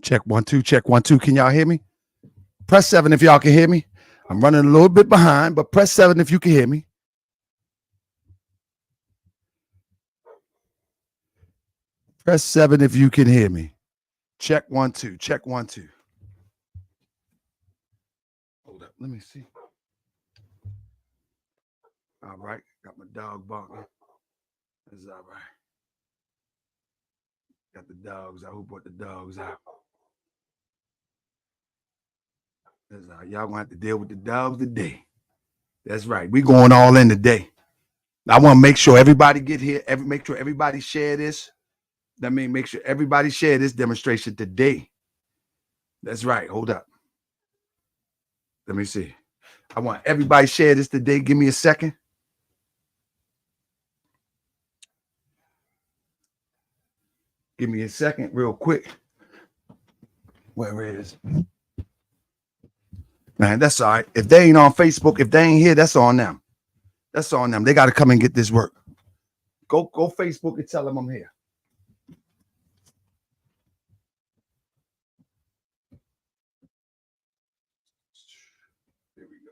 Check 1 2, check 1 2. Can y'all hear me? Press 7 if y'all can hear me. I'm running a little bit behind, but press 7 if you can hear me. Press 7 if you can hear me. Check 1 2, check 1 2. Hold up, let me see. All right, got my dog barking. That's all right. Got the dogs out. Who brought the dogs out? That's all right. Y'all gonna have to deal with the dogs today. That's right. We going all in today. I want to make sure everybody get here. Make sure everybody share this. That means make sure everybody share this demonstration today. That's right. Hold up. Let me see. I want everybody share this today. Give me a second. Give me a second real quick. Where is it? Man, that's all right. If they ain't on Facebook, if they ain't here, that's on them. That's on them. They got to come and get this work. Go Facebook and tell them I'm here. There we go.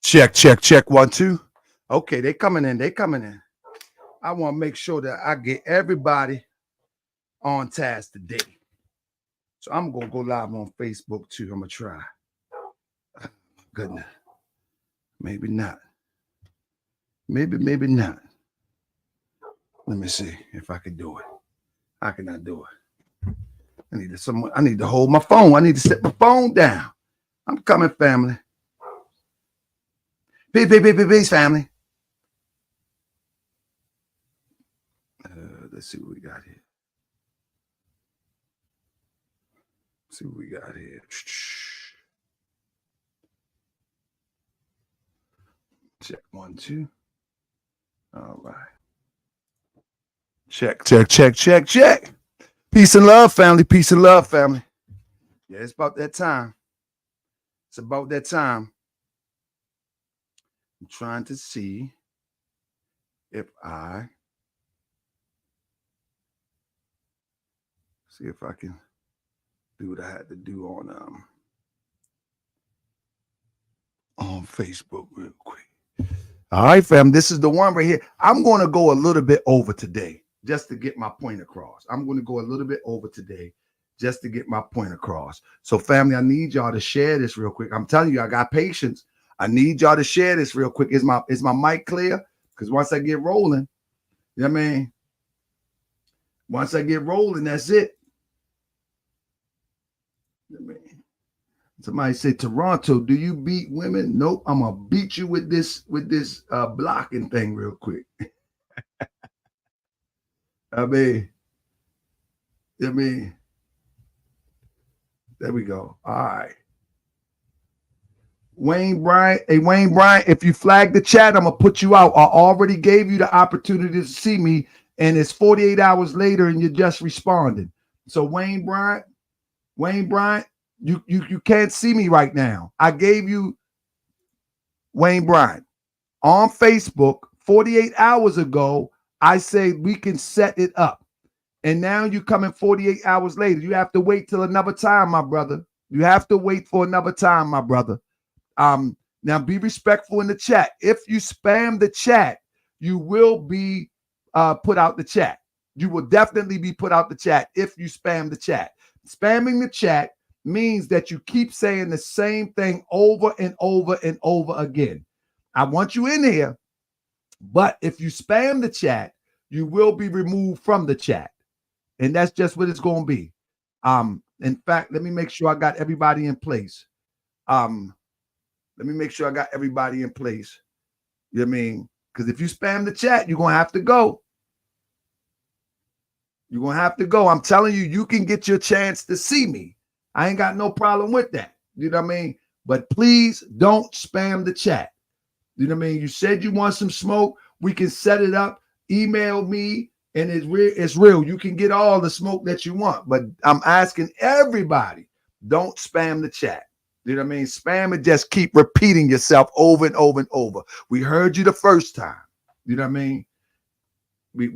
Check 1 2. Okay, they coming in. They coming in. I want to make sure that I get everybody on task today. So I'm gonna go live on Facebook too. I'm gonna try. Goodness. Maybe not. Maybe not. Let me see if I can do it. How can I do it? I need to hold my phone. I need to set my phone down. I'm coming, family. Peace, family. Let's see what we got here. See what we got here. Check 1 2. All right. Check. Peace and love, family. Peace and love, family. Yeah, it's about that time. It's about that time. I'm trying to see if I can do what I had to do on Facebook real quick. All right, fam. This is the one right here. I'm going to go a little bit over today just to get my point across. I'm going to go a little bit over today just to get my point across. So, family, I need y'all to share this real quick. I'm telling you, I got patience. I need y'all to share this real quick. Is my mic clear? Because once I get rolling, you know what I mean? Once I get rolling, that's it. Somebody said, Toronto, do you beat women? Nope. I'm gonna beat you with this blocking thing real quick. I mean, there we go. All right. Wayne Bryant, if you flag the chat, I'm gonna put you out. I already gave you the opportunity to see me, and it's 48 hours later, and you're just responding. So Wayne Bryant, you can't see me right now. I gave you Wayne Bryant on Facebook 48 hours ago. I say we can set it up, and now you coming 48 hours later. You have to wait till another time, my brother. You have to wait for another time, my brother. Now be respectful in the chat. If you spam the chat, you will be put out the chat. You will definitely be put out the chat if you spam the chat. Spamming the chat means that you keep saying the same thing over and over and over again. I want you in here, but if you spam the chat, you will be removed from the chat. And that's just what it's going to be. In fact, let me make sure I got everybody in place. Um, let me make sure I got everybody in place. You know what I mean? Because if you spam the chat, you're gonna have to go. You're gonna have to go. I'm telling you, you can get your chance to see me. I ain't got no problem with that. You know what I mean? But please don't spam the chat. You know what I mean? You said you want some smoke. We can set it up. Email me, and it's real. It's real. You can get all the smoke that you want. But I'm asking everybody, don't spam the chat. You know what I mean? Spam and just keep repeating yourself over and over and over. We heard you the first time. You know what I mean? We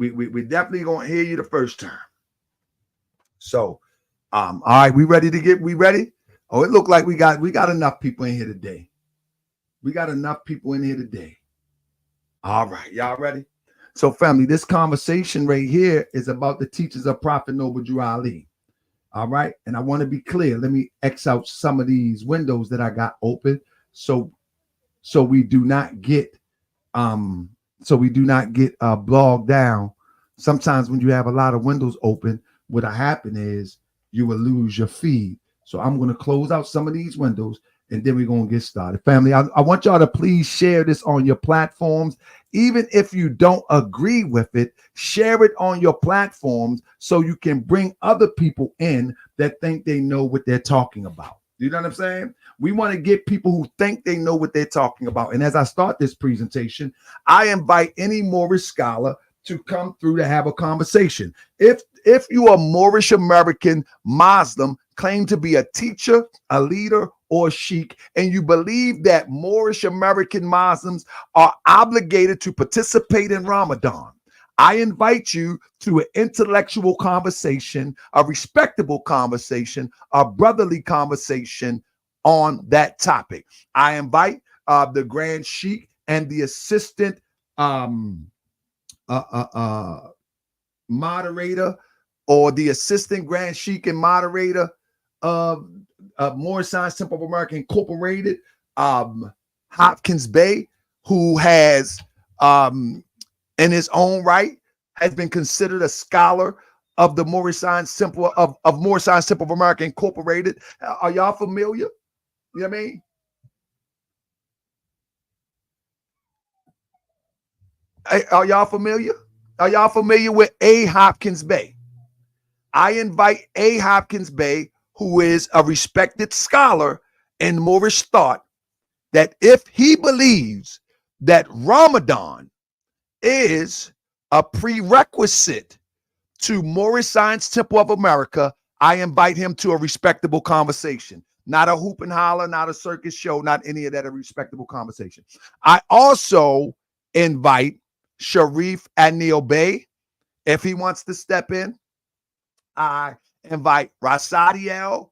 definitely gonna hear you the first time. So, all right, we ready? Oh, it looked like we got enough people in here today. We got enough people in here today. All right, y'all ready? So, family, this conversation right here is about the teachings of Prophet Noble Drew Ali. All right, and I want to be clear. Let me X out some of these windows that I got open, so we do not get bogged down. Sometimes when you have a lot of windows open, what'll happen is you will lose your feed. So I'm going to close out some of these windows, and then we're going to get started. Family, I want y'all to please share this on your platforms. Even if you don't agree with it, share it on your platforms so you can bring other people in that think they know what they're talking about. You know what I'm saying? We want to get people who think they know what they're talking about. And as I start this presentation, I invite any Moorish scholar to come through to have a conversation. If you are Moorish American Muslim, claim to be a teacher, a leader, or a sheikh, and you believe that Moorish American Muslims are obligated to participate in Ramadan, I invite you to an intellectual conversation, a respectable conversation, a brotherly conversation on that topic. I invite the Grand Sheikh and the assistant moderator, or the assistant Grand Sheikh and moderator of Moorish Temple of America Incorporated, Hopkins Bey, who has in his own right has been considered a scholar of the Moorish Temple of Moorish Temple of America Incorporated. Are y'all familiar? You know what I mean? Are y'all familiar? Are y'all familiar with A. Hopkins Bey? I invite A. Hopkins Bey, who is a respected scholar in Moorish thought, that if he believes that Ramadan is a prerequisite to Moorish Science Temple of America, I invite him to a respectable conversation. Not a hoop and holler, not a circus show, not any of that, a respectable conversation. I also invite Sharif Anil Bey, if he wants to step in. I invite Rasadiel,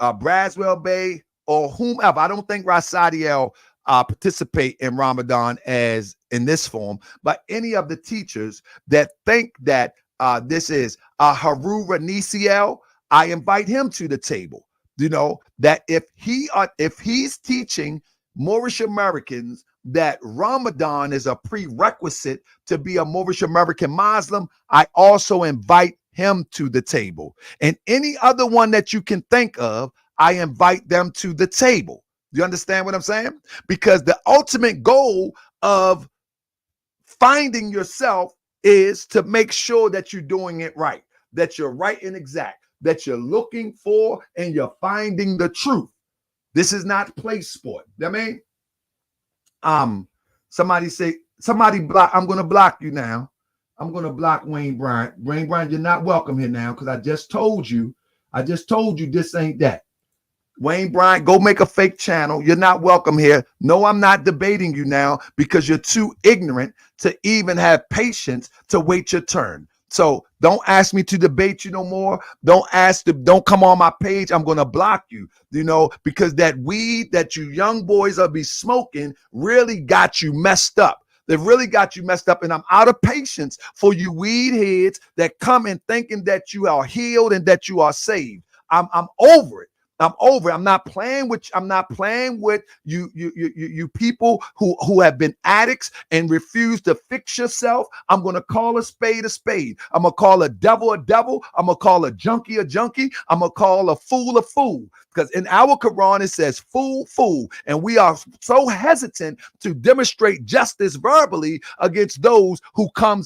Braswell Bey, or whomever. I don't think Rasadiel participate in Ramadan as in this form, but any of the teachers that think that this is Harura Nisiel, I invite him to the table. You know, that if he's teaching Moorish Americans that Ramadan is a prerequisite to be a Moorish American Muslim, I also invite him to the table. And any other one that you can think of, I invite them to the table. You understand what I'm saying? Because the ultimate goal of finding yourself is to make sure that you're doing it right, that you're right and exact, that you're looking for and you're finding the truth. This is not play sport. You know what I mean? Somebody block. I'm going to block you now. I'm going to block Wayne Bryant. Wayne Bryant, you're not welcome here now, because I just told you this ain't that. Wayne Bryant, go make a fake channel. You're not welcome here. No, I'm not debating you now, because you're too ignorant to even have patience to wait your turn. So don't ask me to debate you no more. Don't come on my page. I'm going to block you, because that weed that you young boys are be smoking really got you messed up. They've really got you messed up, and I'm out of patience for you weed heads that come in thinking that you are healed and that you are saved. I'm over it. I'm over it. I'm not playing with you people who have been addicts and refuse to fix yourself. I'm gonna call a spade a spade. I'm gonna call a devil a devil. I'm gonna call a junkie a junkie. I'm gonna call a fool a fool. Because in our Quran it says fool, fool, and we are so hesitant to demonstrate justice verbally against those who come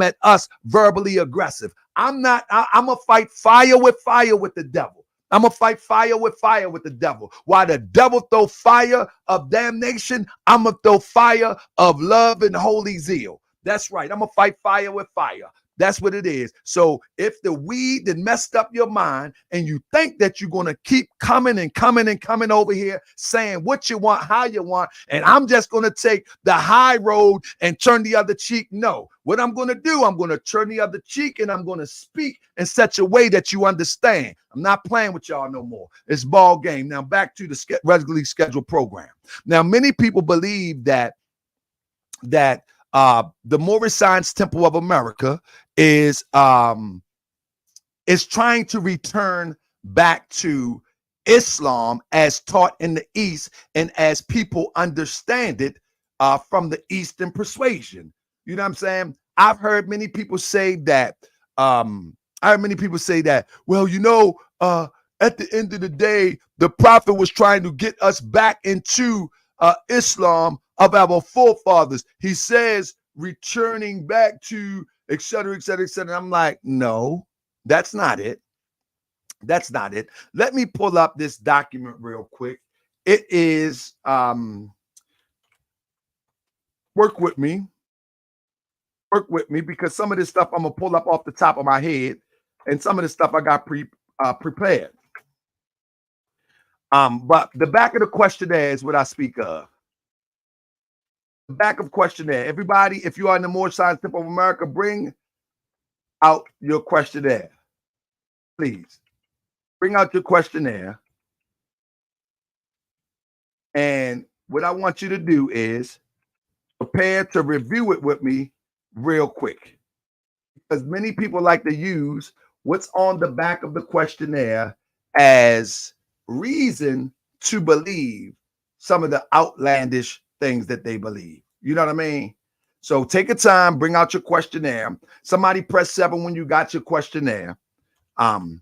at us verbally aggressive. I'm gonna fight fire with the devil. I'm gonna fight fire with the devil. While the devil throw fire of damnation, I'm gonna throw fire of love and holy zeal. That's right. I'm gonna fight fire with fire. That's what it is. So if the weed that messed up your mind and you think that you're going to keep coming and coming and coming over here saying what you want, how you want, and I'm just going to take the high road and turn the other cheek. No, what I'm going to do, I'm going to turn the other cheek and I'm going to speak in such a way that you understand. I'm not playing with y'all no more. It's ball game. Now back to the regularly scheduled program. Now, many people believe that the Moorish Science Temple of America is trying to return back to Islam as taught in the East and as people understand it from the Eastern persuasion. You know what I'm saying? I've heard many people say that. Well, you know, at the end of the day, the Prophet was trying to get us back into Islam of our forefathers. He says returning back to et cetera, et cetera, et cetera. I'm like, no, that's not it. That's not it. Let me pull up this document real quick. It is work with me because some of this stuff I'm gonna pull up off the top of my head, and some of the stuff I got prepared. But the back of the questionnaire is what I speak of. The back of questionnaire. Everybody, if you are in the Moorish Science Temple of America, bring out your questionnaire. Please. Bring out your questionnaire. And what I want you to do is prepare to review it with me real quick. Because many people like to use what's on the back of the questionnaire as reason to believe some of the outlandish things that they believe. You know what I mean? So take a time, bring out your questionnaire. Somebody press 7 when you got your questionnaire. Somebody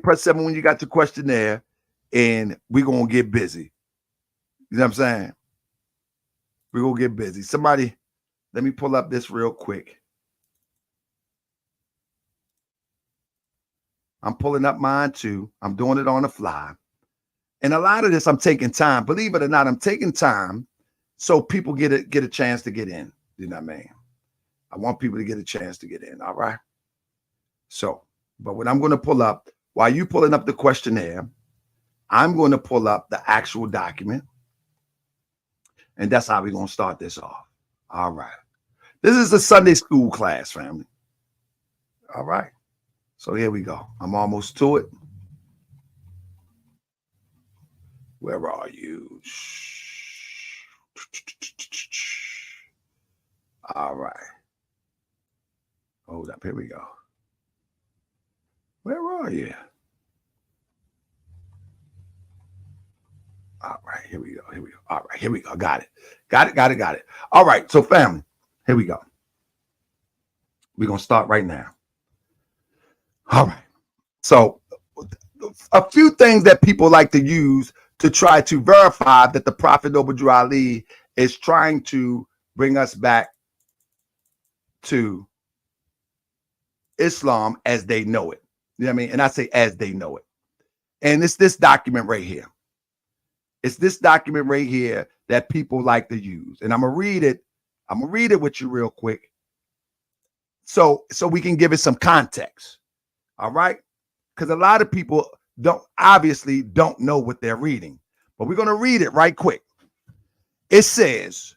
press 7 when you got your questionnaire, and we're going to get busy. You know what I'm saying? We're going to get busy. Somebody, let me pull up this real quick. I'm pulling up mine too. I'm doing it on the fly. And a lot of this, I'm taking time. Believe it or not, I'm taking time so people get a chance to get in. You know what I mean? I want people to get a chance to get in. All right. So, but what I'm going to pull up, while you pulling up the questionnaire, I'm going to pull up the actual document. And that's how we're going to start this off. All right. This is a Sunday school class, family. All right. So here we go. I'm almost to it. Where are you? All right. Hold up. Here we go. Where are you? All right. Here we go. All right. Here we go. Got it. All right. So family, here we go. We're going to start right now. All right. So a few things that people like to use to try to verify that the Prophet Noble Ali is trying to bring us back to Islam as they know it. You know what I mean? And I say as they know it. And it's this document right here. It's this document right here that people like to use. And I'm going to read it. I'm going to read it with you real quick. So we can give it some context. All right? Because a lot of people obviously don't know what they're reading. But we're going to read it right quick. It says,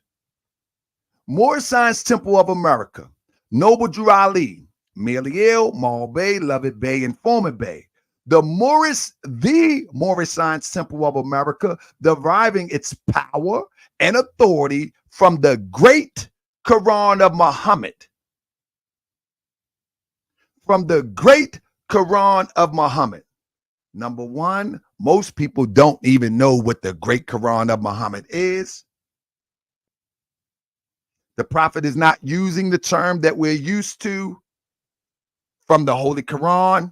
Moorish Science Temple of America, Noble Drew Ali, Meliel, Mal Bay, Lovett Bay, and Foreman Bay. The Moorish Science Temple of America, deriving its power and authority from the great Quran of Muhammad. From the great Quran of Muhammad. Number one, most people don't even know what the Great Quran of Muhammad is. The prophet is not using the term that we're used to from the Holy Quran,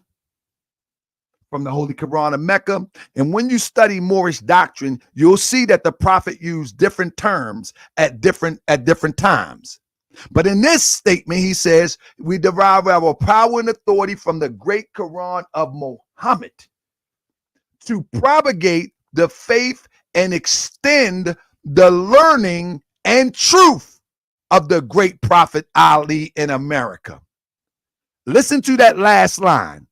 of Mecca. And when you study Moorish doctrine, you'll see that the prophet used different terms at different times. But in this statement, he says, we derive our power and authority from the Great Quran of Muhammad to propagate the faith and extend the learning and truth of the great prophet Ali in America. Listen to that last line.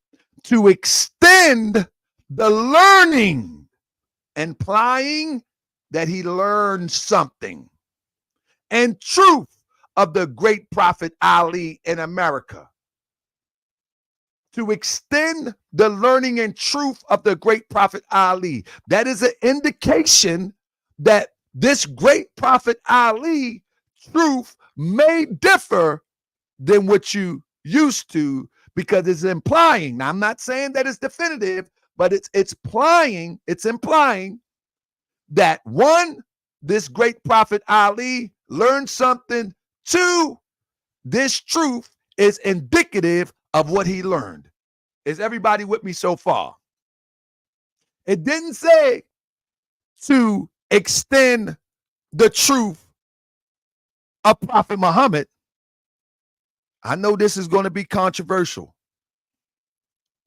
To extend the learning, implying that he learned something, and truth of the great prophet Ali in America. To extend the learning and truth of the great prophet Ali. That is an indication that this great prophet Ali truth may differ than what you used to, because it's implying. Now, I'm not saying that it's definitive, but it's implying that one, this great prophet Ali learned something. Two, this truth is indicative of what he learned. Is everybody with me so far? It didn't say to extend the truth of Prophet Muhammad. I know this is going to be controversial,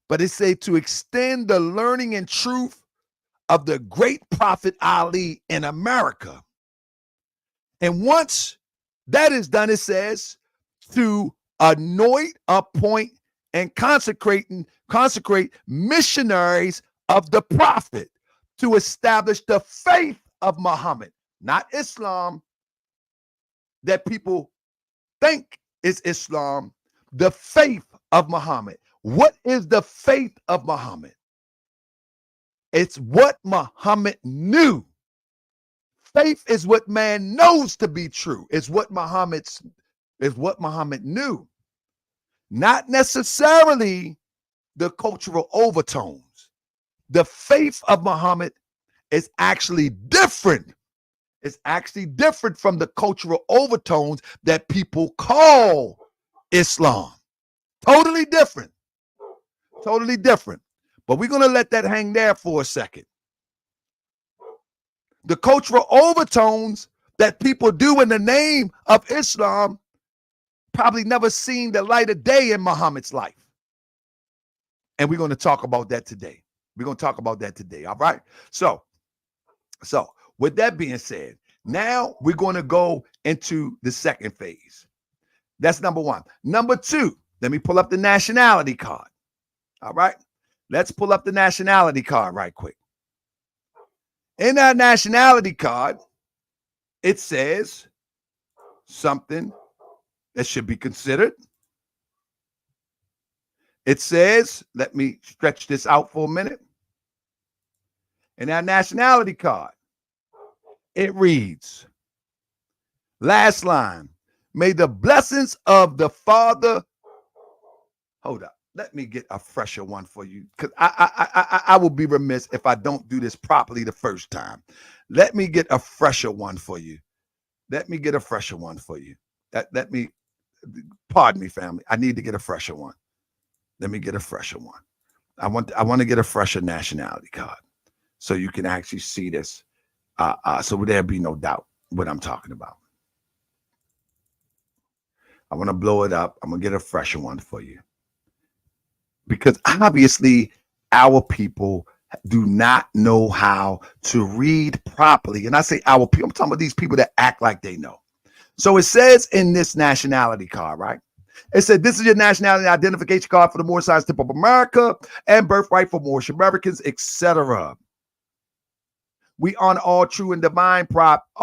but it said to extend the learning and truth of the great prophet Ali in America. And once that is done, it says to anoint, appoint, and consecrate missionaries of the prophet to establish the faith of Muhammad, not Islam that people think is Islam, the faith of Muhammad. What is the faith of Muhammad? It's what Muhammad knew. Faith is what man knows to be true. It's what Muhammad knew. Not necessarily the cultural overtones. The faith of Muhammad is actually different. It's actually different from the cultural overtones that people call Islam. Totally different. Totally different. But we're going to let that hang there for a second. The cultural overtones that people do in the name of Islam probably never seen the light of day in Muhammad's life. And we're going to talk about that today. All right. So with that being said, now we're going to go into the second phase. That's number one. Number two, let me pull up the nationality card. All right. Let's pull up the nationality card right quick. In that nationality card, it says something that should be considered. It says, let me stretch this out for a minute. In that nationality card, it reads, last line, may the blessings of the Father. Hold up. Let me get a fresher one for you, because I will be remiss if I don't do this properly the first time. Let me get a fresher one for you. Pardon me, family. I need to get a fresher one. Let me get a fresher one. I want to get a fresher nationality card so you can actually see this. So there'll be no doubt what I'm talking about. I want to blow it up. I'm going to get a fresher one for you. Because obviously our people do not know how to read properly. And I say our people, I'm talking about these people that act like they know. So it says in this nationality card, right? It said, this is your nationality identification card for the Moorish tip of America and birthright for Moorish Americans, etc. We honor all true and divine prophets,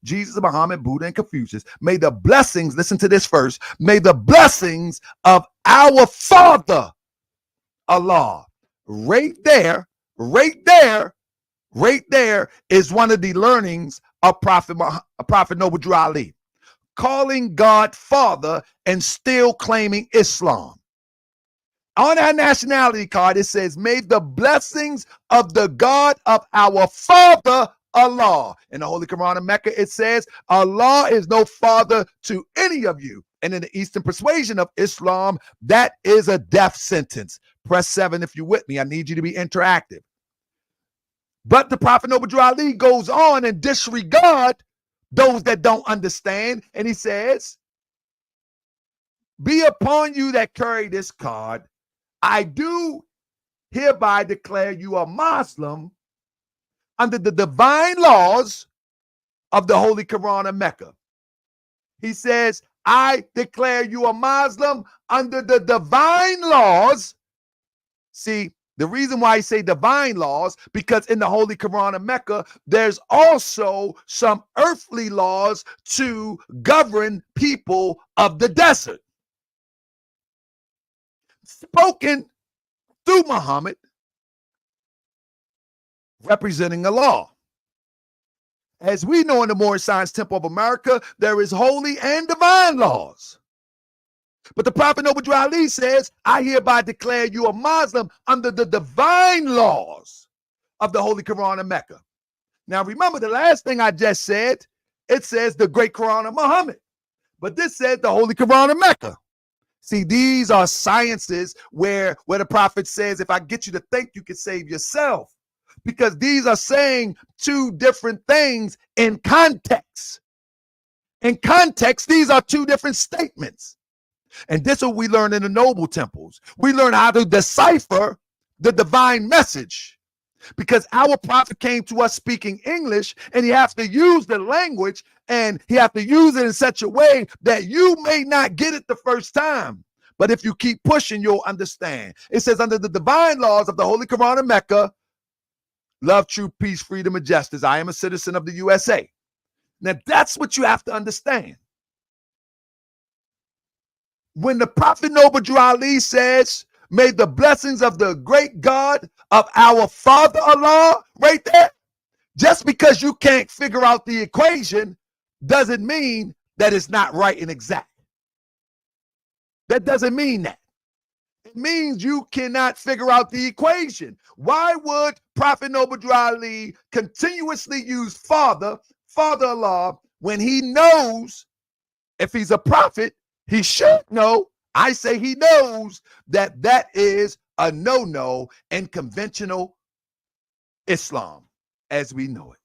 Jesus, Muhammad, Buddha, and Confucius. May the blessings, listen to this first, may the blessings of our Father, Allah. Right there is one of the learnings of Prophet Noble Drew Ali. Calling God Father and still claiming Islam. On our nationality card, it says, may the blessings of the God of our father Allah. In the Holy Quran of Mecca, it says, Allah is no father to any of you. And in the Eastern persuasion of Islam, that is a death sentence. Press 7 if you're with me. I need you to be interactive. But the Prophet Noble Drew Ali goes on and disregard those that don't understand. And he says, be upon you that carry this card, I do hereby declare you a Muslim under the divine laws of the Holy Quran of Mecca. He says, I declare you a Muslim under the divine laws. See, the reason why I say divine laws, because in the Holy Quran of Mecca, there's also some earthly laws to govern people of the desert. Spoken through Muhammad, representing Allah. As we know in the Moorish Science Temple of America, there is holy and divine laws. But the Prophet Noble Drew Ali says, I hereby declare you a Muslim under the divine laws of the Holy Quran of Mecca. Now remember the last thing I just said, it says the great Quran of Muhammad. But this said the Holy Quran of Mecca. See, these are sciences where the prophet says, if I get you to think, you can save yourself. Because these are saying two different things in context. In context, these are two different statements. And this is what we learn in the noble temples. We learn how to decipher the divine message. Because our prophet came to us speaking English, and he has to use the language, and he has to use it in such a way that you may not get it the first time. But if you keep pushing, you'll understand. It says, under the divine laws of the Holy Quran of Mecca, love, truth, peace, freedom, and justice. I am a citizen of the USA. Now, that's what you have to understand. When the Prophet Noble Drew Ali says, may the blessings of the great God of our Father Allah, right there, just because you can't figure out the equation doesn't mean that it's not right and exact. That doesn't mean that. It means you cannot figure out the equation. Why would Prophet Noble Drew Ali continuously use Father Allah, when he knows, if he's a prophet, he should know, I say he knows, that that is a no-no in conventional Islam as we know it.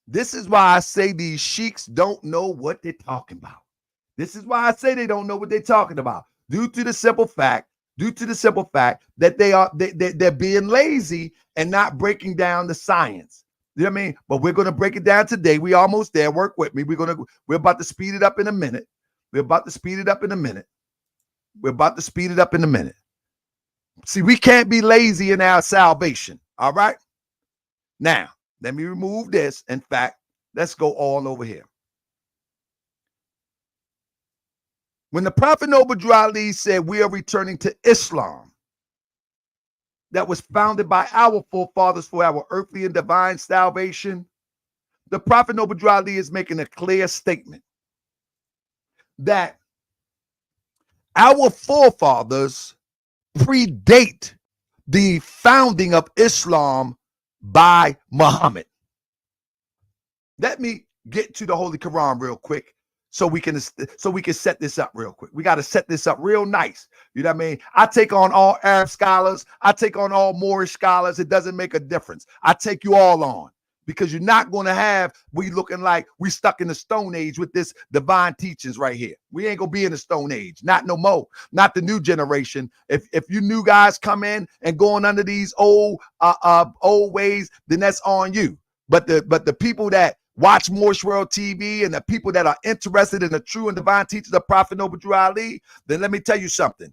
This is why I say these sheiks don't know what they're talking about. This is why I say they don't know what they're talking about. Due to the simple fact that they're being lazy and not breaking down the science. You know what I mean? But we're going to break it down today. We almost there. Work with me. We're about to speed it up in a minute. See, we can't be lazy in our salvation. All right. Now, let me remove this. In fact, let's go all over here. When the Prophet Noble Drew Ali said we are returning to Islam, that was founded by our forefathers for our earthly and divine salvation, the Prophet Noble Drew Ali is making a clear statement that our forefathers predate the founding of Islam by Muhammad. Let me get to the Holy Quran real quick so we can set this up real quick. We got to set this up real nice. You know what I mean? I take on all Arab scholars. I take on all Moorish scholars. It doesn't make a difference. I take you all on, because you're not going to have we looking like we stuck in the Stone Age with this divine teachings right here. We ain't going to be in the Stone Age. Not no more. Not the new generation. If you new guys come in and going under these old ways, then that's on you. But the people that watch Moorish World TV and the people that are interested in the true and divine teachings of Prophet Noble Drew Ali, then let me tell you something.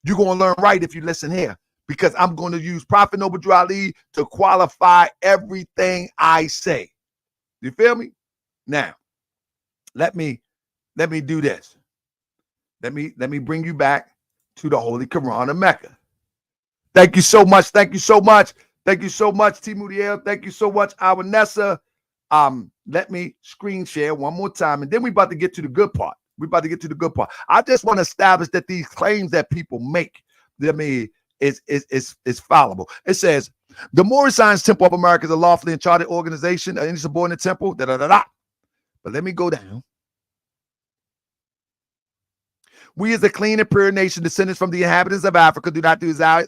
You're going to learn right if you listen here, because I'm going to use Prophet Noble Drew Ali to qualify everything I say. You feel me? Now, let me do this. Let me bring you back to the Holy Quran of Mecca. Thank you so much. Thank you so much. Thank you so much, T. Mudiel. Thank you so much, Awanessa. Let me screen share one more time, and then we're about to get to the good part. We're about to get to the good part. I just want to establish that these claims that people make, I mean, is fallible. It says the Moorish Science Temple of America is a lawfully and chartered organization, any subordinate temple. But let me go down. We as a clean and pure nation, descendants from the inhabitants of Africa, do not desire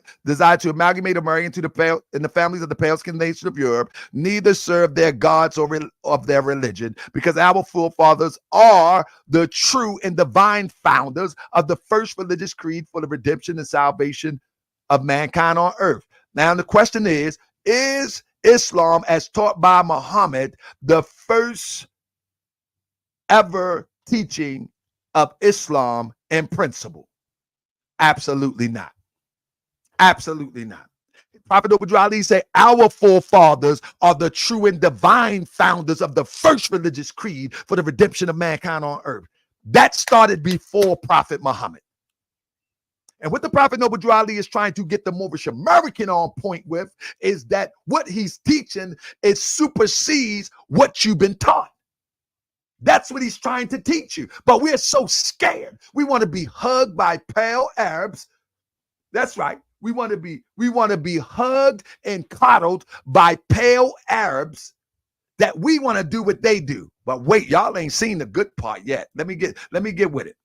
to amalgamate or marry into the families of the pale-skinned nation of Europe, neither serve their gods or of their religion, because our forefathers are the true and divine founders of the first religious creed for the redemption and salvation of mankind on earth. Now, the question is Islam, as taught by Muhammad, the first ever teaching of Islam in principle? Absolutely not. Absolutely not. Prophet Noble Ali said, our forefathers are the true and divine founders of the first religious creed for the redemption of mankind on earth. That started before Prophet Muhammad. And what the Prophet Noble Drew Ali is trying to get the Moorish American on point with is that what he's teaching is supersedes what you've been taught. That's what he's trying to teach you. But we're so scared. We want to be hugged by pale Arabs. That's right. We want to be hugged and coddled by pale Arabs that we want to do what they do. But wait, y'all ain't seen the good part yet. Let me get with it.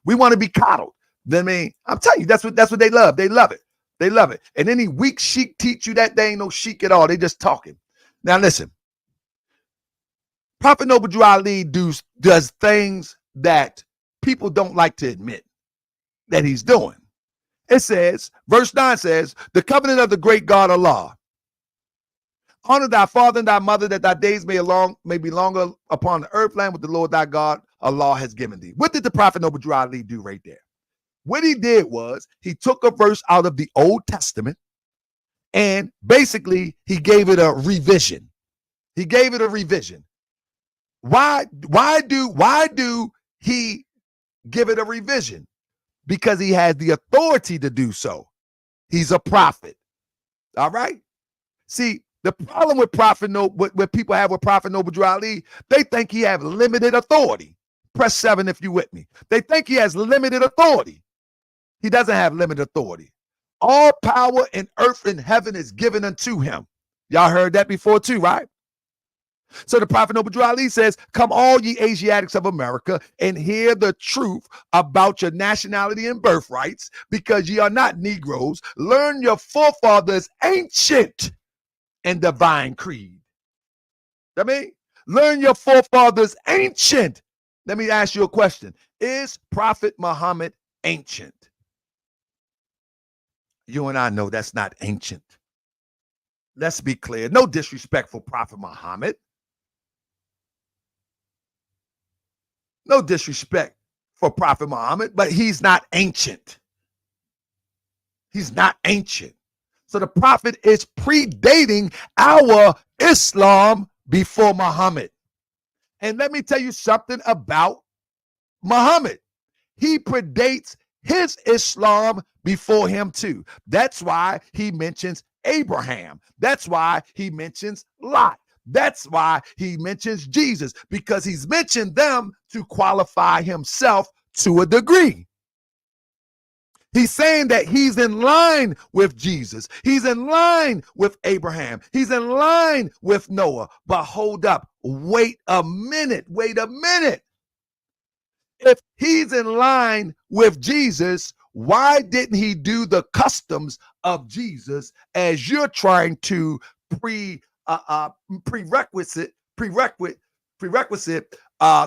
We want to be coddled. I mean, I'm telling you, that's what they love. They love it. And any weak sheik teach you that they ain't no sheik at all. They just talking. Now listen. Prophet Noble Drew Ali does things that people don't like to admit that he's doing. It says, verse 9 says, the covenant of the great God Allah. Honor thy father and thy mother, that thy days may be longer upon the earth land with the Lord thy God Allah has given thee. What did the Prophet Noble Drew Ali do right there? What he did was he took a verse out of the Old Testament and basically he gave it a revision. Why do he give it a revision? Because he has the authority to do so. He's a prophet. All right. See, the problem with what people have with Prophet Noble Drew Ali, they think he has limited authority. Press 7 if you with me. They think he has limited authority. He doesn't have limited authority. All power in earth and heaven is given unto him. Y'all heard that before too, right? So the Prophet Noble Drew Ali says, come all ye Asiatics of America and hear the truth about your nationality and birthrights, because ye are not Negroes. Learn your forefathers' ancient and divine creed. Learn your forefathers' ancient. Let me ask you a question. Is Prophet Muhammad ancient? You and I know that's not ancient. Let's be clear. No disrespect for Prophet Muhammad. No disrespect for Prophet Muhammad, but he's not ancient. He's not ancient. So the prophet is predating our Islam before Muhammad. And let me tell you something about Muhammad. He predates his Islam before him too. That's why he mentions Abraham. That's why he mentions Lot. That's why he mentions Jesus, because he's mentioned them to qualify himself to a degree. He's saying that he's in line with Jesus. He's in line with Abraham. He's in line with Noah. But hold up. Wait a minute. If he's in line with Jesus, why didn't he do the customs of Jesus as you're trying to prerequisite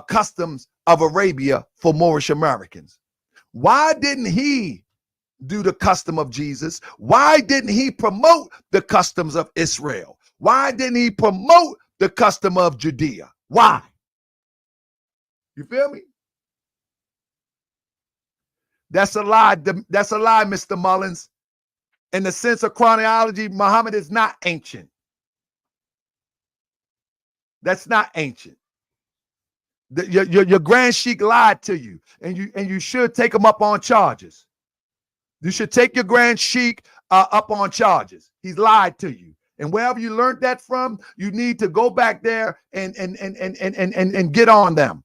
customs of Arabia for Moorish Americans? Why didn't he do the custom of Jesus? Why didn't he promote the customs of Israel? Why didn't he promote the custom of Judea? Why? You feel me? That's a lie. That's a lie, Mr. Mullins. In the sense of chronology, Muhammad is not ancient. That's not ancient. Your Grand Sheik lied to you, and you should take him up on charges. You should take your Grand Sheik up on charges. He's lied to you. And wherever you learned that from, you need to go back there and get on them.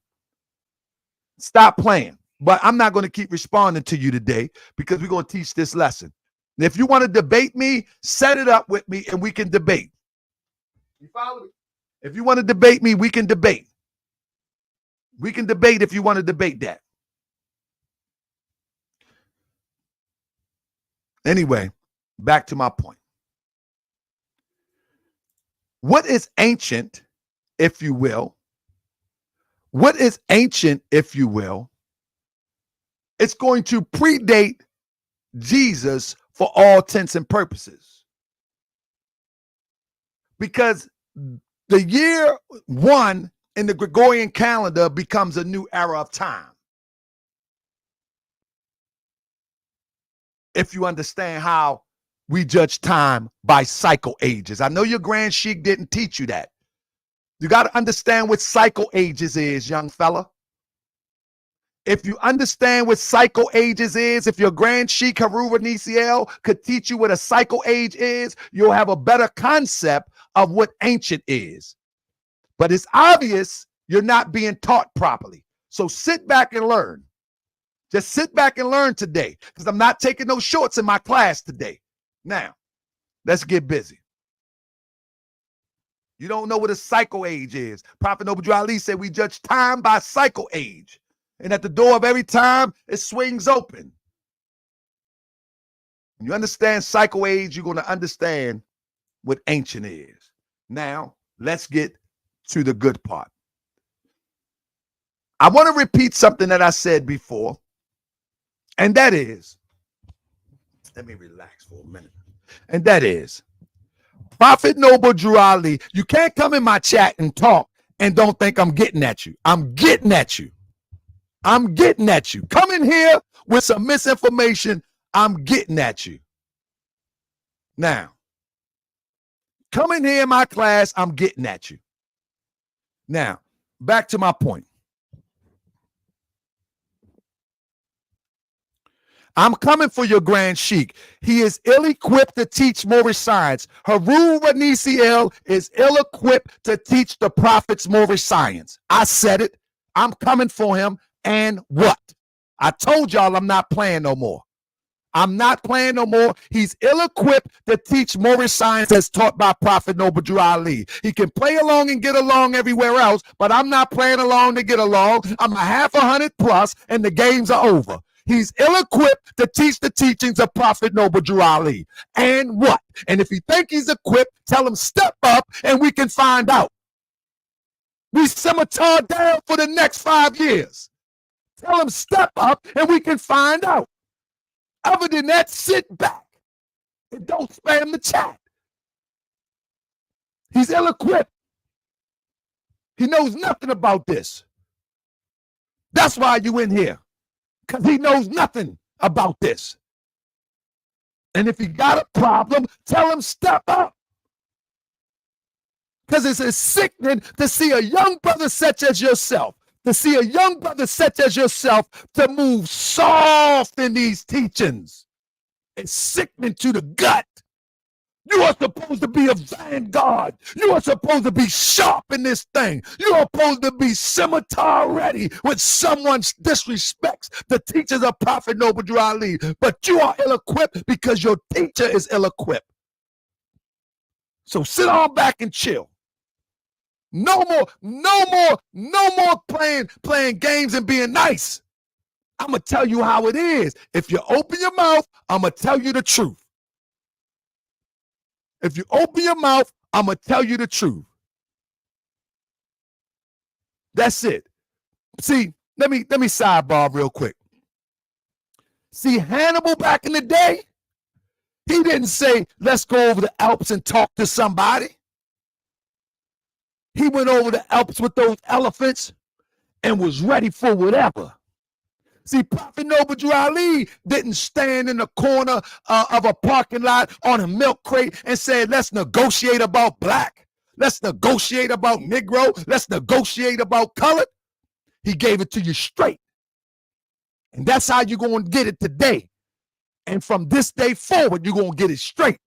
Stop playing. But I'm not going to keep responding to you today because we're going to teach this lesson. And if you want to debate me, set it up with me and we can debate. You follow me? If you want to debate me, we can debate. We can debate if you want to debate that. Anyway, back to my point. What is ancient, if you will? What is ancient, if you will? It's going to predate Jesus for all intents and purposes. Because the year 1 in the Gregorian calendar becomes a new era of time. If you understand how we judge time by cycle ages. I know your Grand Sheik didn't teach you that. You got to understand what cycle ages is, young fella. If you understand what cycle ages is, if your Grand Sheik Harura Nisiel could teach you what a cycle age is, you'll have a better concept of what ancient is. But it's obvious you're not being taught properly. So sit back and learn. Just sit back and learn today because I'm not taking no shorts in my class today. Now, let's get busy. You don't know what a cycle age is. Prophet Noble Ali said we judge time by cycle age. And at the door of every time, it swings open. When you understand cycle age, you're going to understand what ancient is. Now, let's get to the good part. I want to repeat something that I said before, and that is, let me relax for a minute, and that is, Prophet Noble Drew Ali, you can't come in my chat and talk and don't think I'm getting at you. I'm getting at you. I'm getting at you. Come in here with some misinformation. I'm getting at you. Now, come in here in my class. I'm getting at you. Now, back to my point. I'm coming for your Grand Sheik. He is ill-equipped to teach Moorish science. Harun Nisiel is ill-equipped to teach the prophets Moorish science. I said it. I'm coming for him. And what? I told y'all I'm not playing no more. I'm not playing no more. He's ill-equipped to teach Moorish science as taught by Prophet Noble Drew Ali. He can play along and get along everywhere else, but I'm not playing along to get along. I'm a half 100 plus, and the games are over. He's ill-equipped to teach the teachings of Prophet Noble Drew Ali. And what? And if you think he's equipped, tell him step up and we can find out. We scimitar down for the next 5 years. Tell him step up and we can find out. Other than that, sit back and don't spam the chat. He's ill-equipped. He knows nothing about this. That's why you in here. Because he knows nothing about this. And if he got a problem, tell him step up. Because it's sickening to see a young brother such as yourself, to move soft in these teachings. It's sickening to the gut. You are supposed to be a vanguard. You are supposed to be sharp in this thing. You are supposed to be scimitar ready when someone disrespects the teachers of Prophet Noble Drew Ali. But you are ill-equipped because your teacher is ill-equipped. So sit on back and chill. No more playing games and being nice. I'm going to tell you how it is. If you open your mouth, I'm going to tell you the truth. If you open your mouth, I'm going to tell you the truth. That's it. See, let me sidebar real quick. See, Hannibal back in the day, he didn't say, let's go over the Alps and talk to somebody. He went over the Alps with those elephants and was ready for whatever. See, Prophet Noble Drew Ali didn't stand in the corner of a parking lot on a milk crate and said, let's negotiate about black. Let's negotiate about Negro. Let's negotiate about colored. He gave it to you straight. And that's how you're going to get it today. And from this day forward, you're going to get it straight.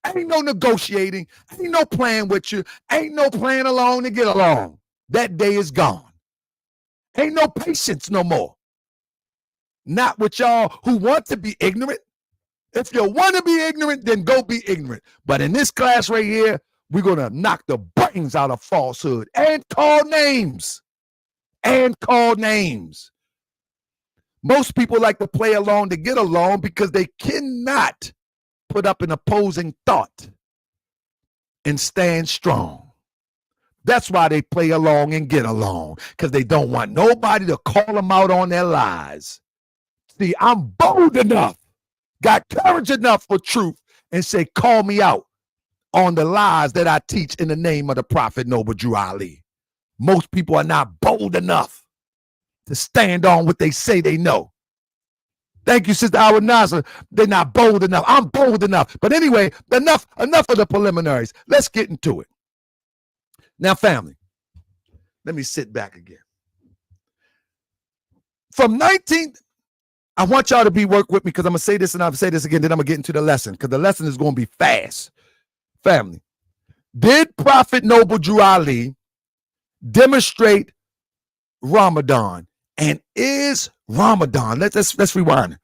Ain't no negotiating. Ain't no playing with you. Ain't no playing along to get along. That day is gone. Ain't no patience no more. Not with y'all who want to be ignorant. If you want to be ignorant, then go be ignorant. But in this class right here, we're going to knock the brains out of falsehood and call names. And call names. Most people like to play along to get along because they cannot put up an opposing thought and stand strong. That's why they play along and get along, because they don't want nobody to call them out on their lies. See, I'm bold enough, got courage enough for truth, and say, call me out on the lies that I teach in the name of the Prophet Noble Drew Ali. Most people are not bold enough to stand on what they say they know. Thank you, Sister Howard Nasser. They're not bold enough. I'm bold enough. But anyway, enough of the preliminaries. Let's get into it. Now, family, let me sit back again. From 19, I want y'all to work with me, because I'm going to say this and I'll say this again, then I'm going to get into the lesson, because the lesson is going to be fast. Family, did Prophet Noble Drew Ali demonstrate Ramadan? And is Ramadan, let's rewind.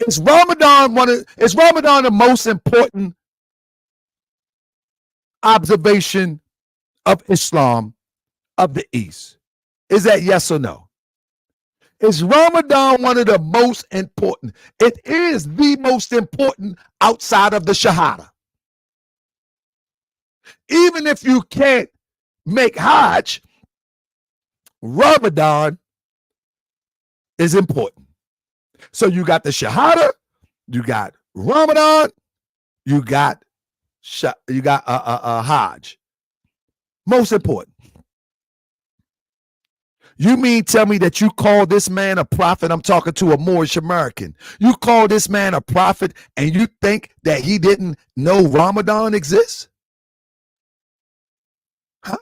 Is Ramadan the most important observation of Islam of the East? Is that yes or no? Is Ramadan one of the most important? It is the most important outside of the Shahada. Even if you can't make Hajj, Ramadan is important. So you got the Shahada, you got Ramadan, you got Hajj. Most important. You mean tell me that you call this man a prophet? I'm talking to a Moorish American. You call this man a prophet and you think that he didn't know Ramadan exists? Huh?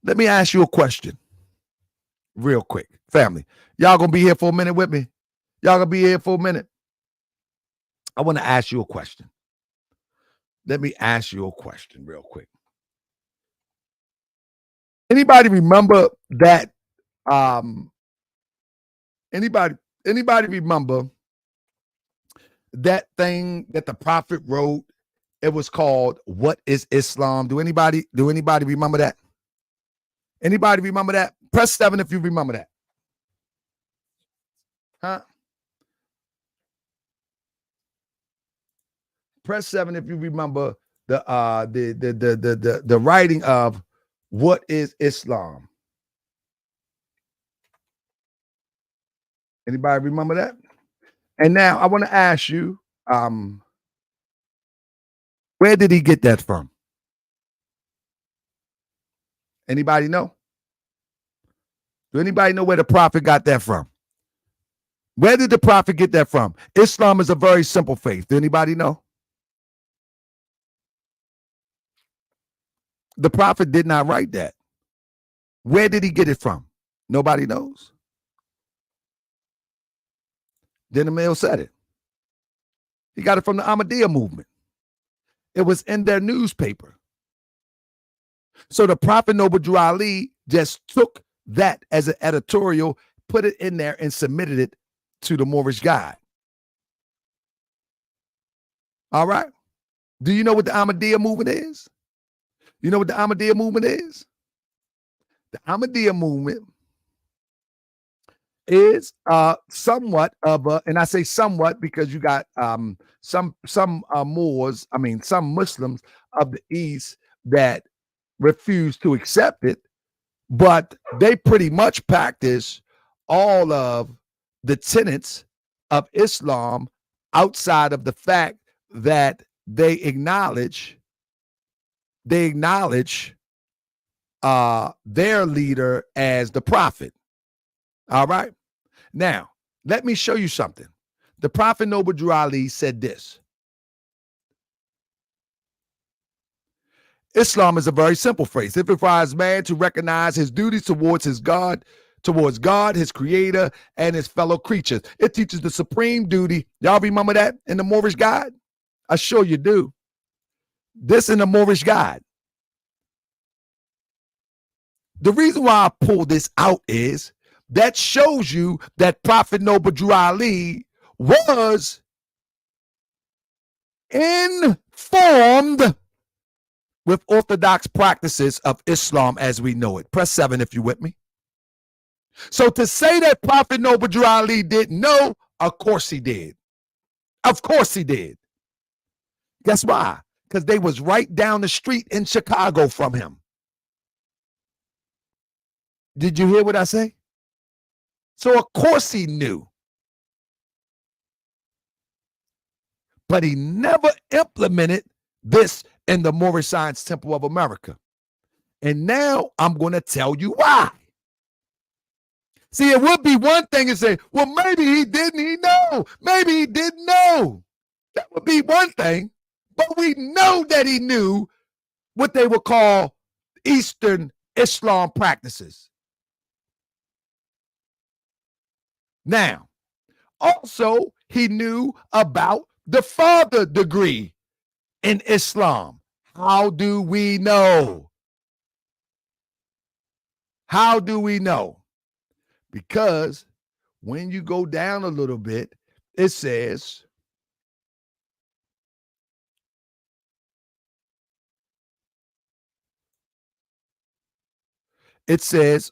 Let me ask you a question real quick. Family, y'all gonna be here for a minute with me? Y'all gonna be here for a minute? I want to ask you a question. Let me ask you a question real quick. Anybody remember that? Anybody remember that thing that the Prophet wrote? It was called "What is Islam?" Do anybody remember that? Anybody remember that? Press 7 if you remember that. Huh? Press 7 if you remember the writing of "What is Islam?" Anybody remember that? And now I want to ask you, where did he get that from? Anybody know? Do anybody know where the Prophet got that from? Where did the Prophet get that from? Islam is a very simple faith. Do anybody know? The Prophet did not write that. Where did he get it from? Nobody knows. Then Emil said it. He got it from the Ahmadiyya movement. It was in their newspaper. So the Prophet Noble Drew Ali just took that as an editorial, put it in there, and submitted it to the Moorish Guide. All right. Do you know what the Ahmadiyya movement is? You know what the Ahmadiyya movement is? The Ahmadiyya movement is somewhat of a, and I say somewhat because you got some Moors, some Muslims of the East that refuse to accept it, but they pretty much practice all of the tenets of Islam outside of the fact that they acknowledge their leader as the Prophet. All right. Now, let me show you something. The Prophet Noble Drew Ali said this. Islam is a very simple faith. It requires man to recognize his duties towards God, his creator, and his fellow creatures. It teaches the supreme duty. Y'all remember that in the Moorish Guide? I sure you do. This in the Moorish Guide. The reason why I pull this out is that shows you that Prophet Noble Drew Ali was informed with orthodox practices of Islam as we know it. Press 7 if you're with me. So to say that Prophet Noble Drew Ali didn't know, of course he did. Of course he did. Guess why? Because they was right down the street in Chicago from him. Did you hear what I say? So of course he knew. But he never implemented this in the Moorish Science Temple of America. And now I'm going to tell you why. See, it would be one thing to say, well, maybe he didn't know. Maybe he didn't know. That would be one thing. But we know that he knew what they would call Eastern Islam practices. Now, also, he knew about the father degree in Islam. How do we know? How do we know? Because when you go down a little bit, it says,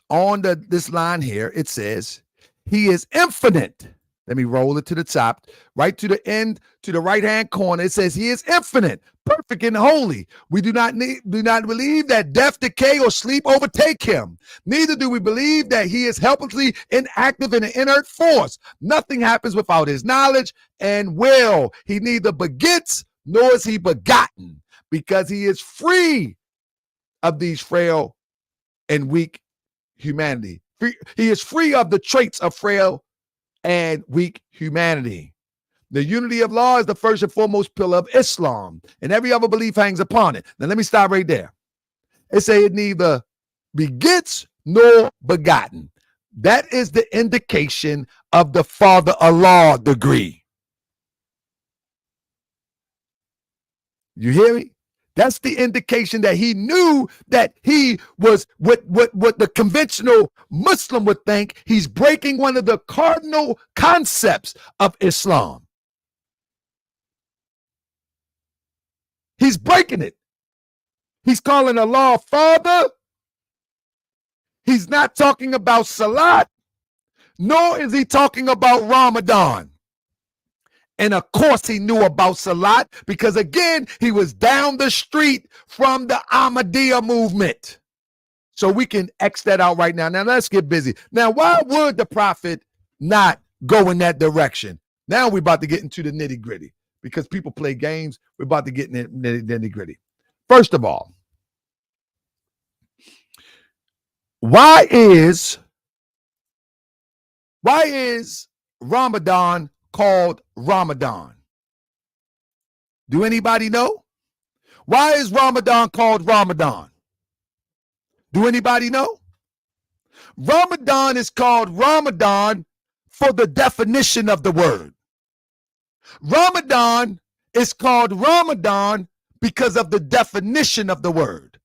on this line here, it says, he is infinite. Let me roll it to the top, right to the end, to the right-hand corner. It says he is infinite, perfect and holy. We do not believe that death, decay, or sleep overtake him. Neither do we believe that he is helplessly inactive in an inert force. Nothing happens without his knowledge and will. He neither begets nor is he begotten, because he is free of these frail and weak humanity. He is free of the traits of frail and weak humanity. The unity of law is the first and foremost pillar of Islam, and every other belief hangs upon it. Now let me stop right there. It says it neither begets nor begotten. That is the indication of the Father Allah degree. You hear me? That's the indication that he knew that he was what the conventional Muslim would think. He's breaking one of the cardinal concepts of Islam. He's breaking it. He's calling Allah Father. He's not talking about Salat, nor is he talking about Ramadan. And of course he knew about Salat because, again, he was down the street from the Ahmadiyya movement. So we can X that out right now. Now let's get busy. Now, why would the Prophet not go in that direction? Now we're about to get into the nitty gritty because people play games. We're about to get in the nitty gritty. First of all, why is Ramadan called Ramadan? Do anybody know? Why is Ramadan called Ramadan? Do anybody know? Ramadan is called Ramadan for the definition of the word. Ramadan is called Ramadan because of the definition of the word.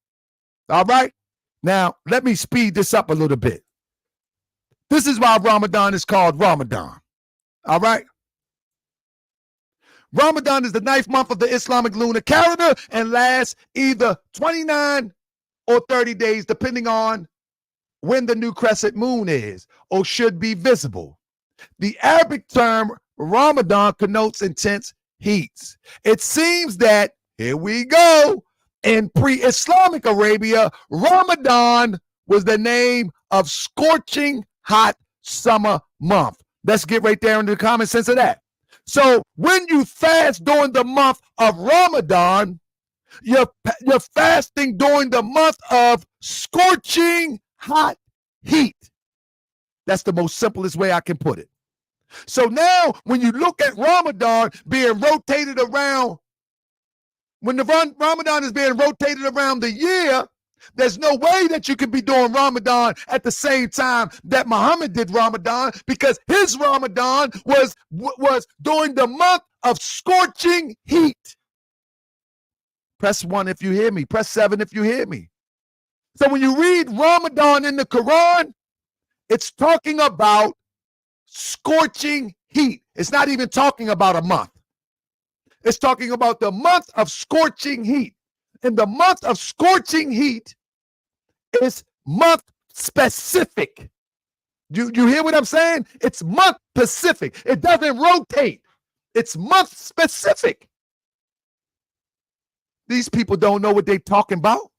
All right? Now, let me speed this up a little bit. This is why Ramadan is called Ramadan. All right? Ramadan is the 9th month of the Islamic lunar calendar and lasts either 29 or 30 days, depending on when the new crescent moon is or should be visible. The Arabic term Ramadan connotes intense heats. It seems that, here we go, in pre-Islamic Arabia, Ramadan was the name of scorching hot summer month. Let's get right there into the common sense of that. So when you fast during the month of Ramadan, you're fasting during the month of scorching hot heat. That's the most simplest way I can put it. So now when you look at Ramadan being rotated around, when the Ramadan is being rotated around the year, there's no way that you can be doing Ramadan at the same time that Muhammad did Ramadan, because his Ramadan was during the month of scorching heat. Press 1 if you hear me. Press 7 if you hear me. So when you read Ramadan in the Quran, it's talking about scorching heat. It's not even talking about a month. It's talking about the month of scorching heat. And the month of scorching heat is month specific. You hear what I'm saying? It's month specific. It doesn't rotate. It's month specific. These people don't know what they're talking about.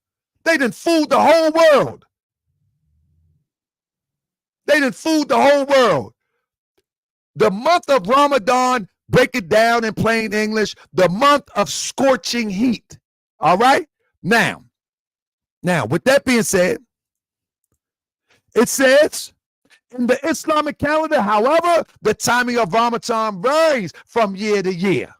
They done fooled the whole world. They done fooled the whole world. The month of Ramadan, break it down in plain English, the month of scorching heat. All right? Now, with that being said, it says in the Islamic calendar, however, the timing of Ramadan varies from year to year.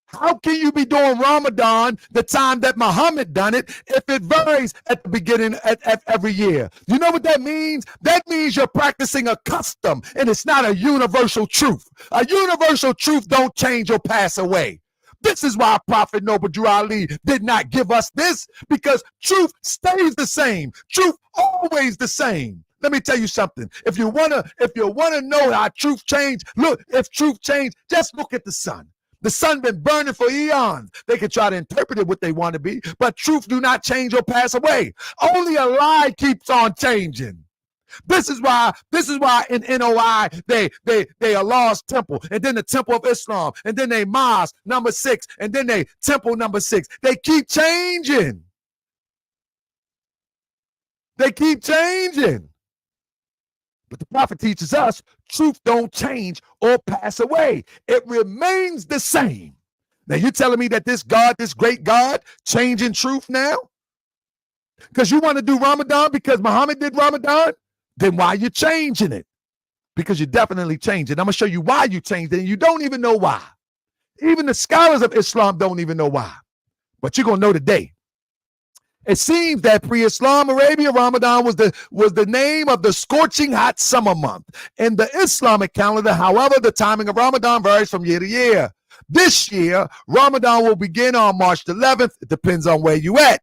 How can you be doing Ramadan the time that Muhammad done it if it varies at the beginning at every year? You know what that means? That means you're practicing a custom and it's not a universal truth. A universal truth don't change or pass away. This is why Prophet Noble Drew Ali did not give us this, because truth stays the same. Truth always the same. Let me tell you something. If you wanna know how truth changed, look, if truth changed, just look at the sun. The sun been burning for eons. They can try to interpret it what they want to be, but truth do not change or pass away. Only a lie keeps on changing. This is why in NOI they Allah's temple, and then the temple of Islam, and then they mosque number 6, and then they temple number 6. They keep changing. They keep changing. But the prophet teaches us truth don't change or pass away. It remains the same. Now you're telling me that this God, this great God, changing truth now? Because you want to do Ramadan because Muhammad did Ramadan? Then why are you changing it? Because you definitely changed it. I'm going to show you why you changed it, and you don't even know why. Even the scholars of Islam don't even know why. But you're going to know today. It seems that pre-Islam Arabia, Ramadan was the name of the scorching hot summer month. In the Islamic calendar, however, the timing of Ramadan varies from year to year. This year, Ramadan will begin on March 11th. It depends on where you at.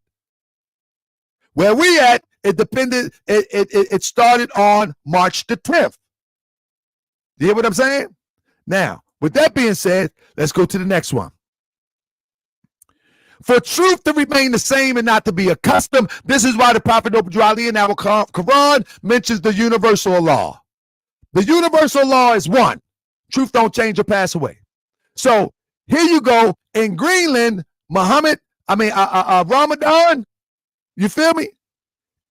Where we at, it started on March the 10th. You hear what I'm saying? Now, with that being said, let's go to the next one. For truth to remain the same and not to be a custom, this is why the Prophet Noble Drew Ali in our Quran mentions the universal law. The universal law is one. Truth don't change or pass away. So here you go. In Greenland, Ramadan, you feel me?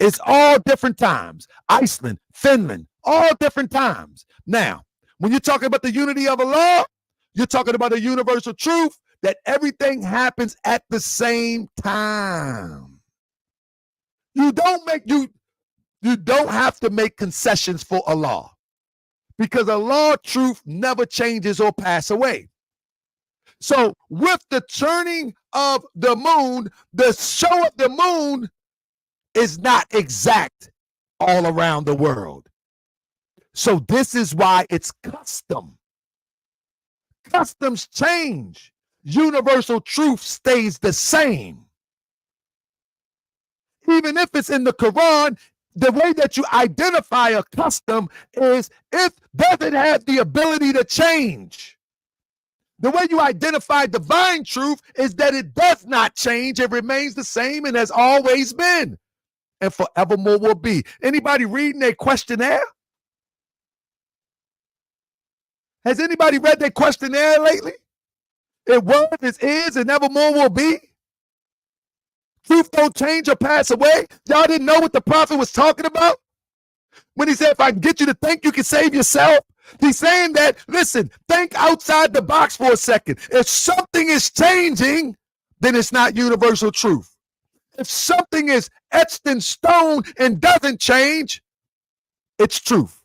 It's all different times. Iceland, Finland, all different times. Now, when you're talking about the unity of Allah, you're talking about a universal truth that everything happens at the same time. You don't have to make concessions for Allah, because Allah truth never changes or pass away. So with the turning of the moon, the show of the moon is not exact all around the world. So this is why it's custom. Customs change. Universal truth stays the same. Even if it's in the Quran, the way that you identify a custom is it doesn't have the ability to change. The way you identify divine truth is that it does not change. It remains the same and has always been and forevermore will be. Anybody reading their questionnaire? Has anybody read their questionnaire lately? It was, it is, and evermore will be. Truth don't change or pass away. Y'all didn't know what the prophet was talking about when he said, if I can get you to think you can save yourself. He's saying that, listen, think outside the box for a second. If something is changing, then it's not universal truth. If something is etched in stone and doesn't change, it's truth.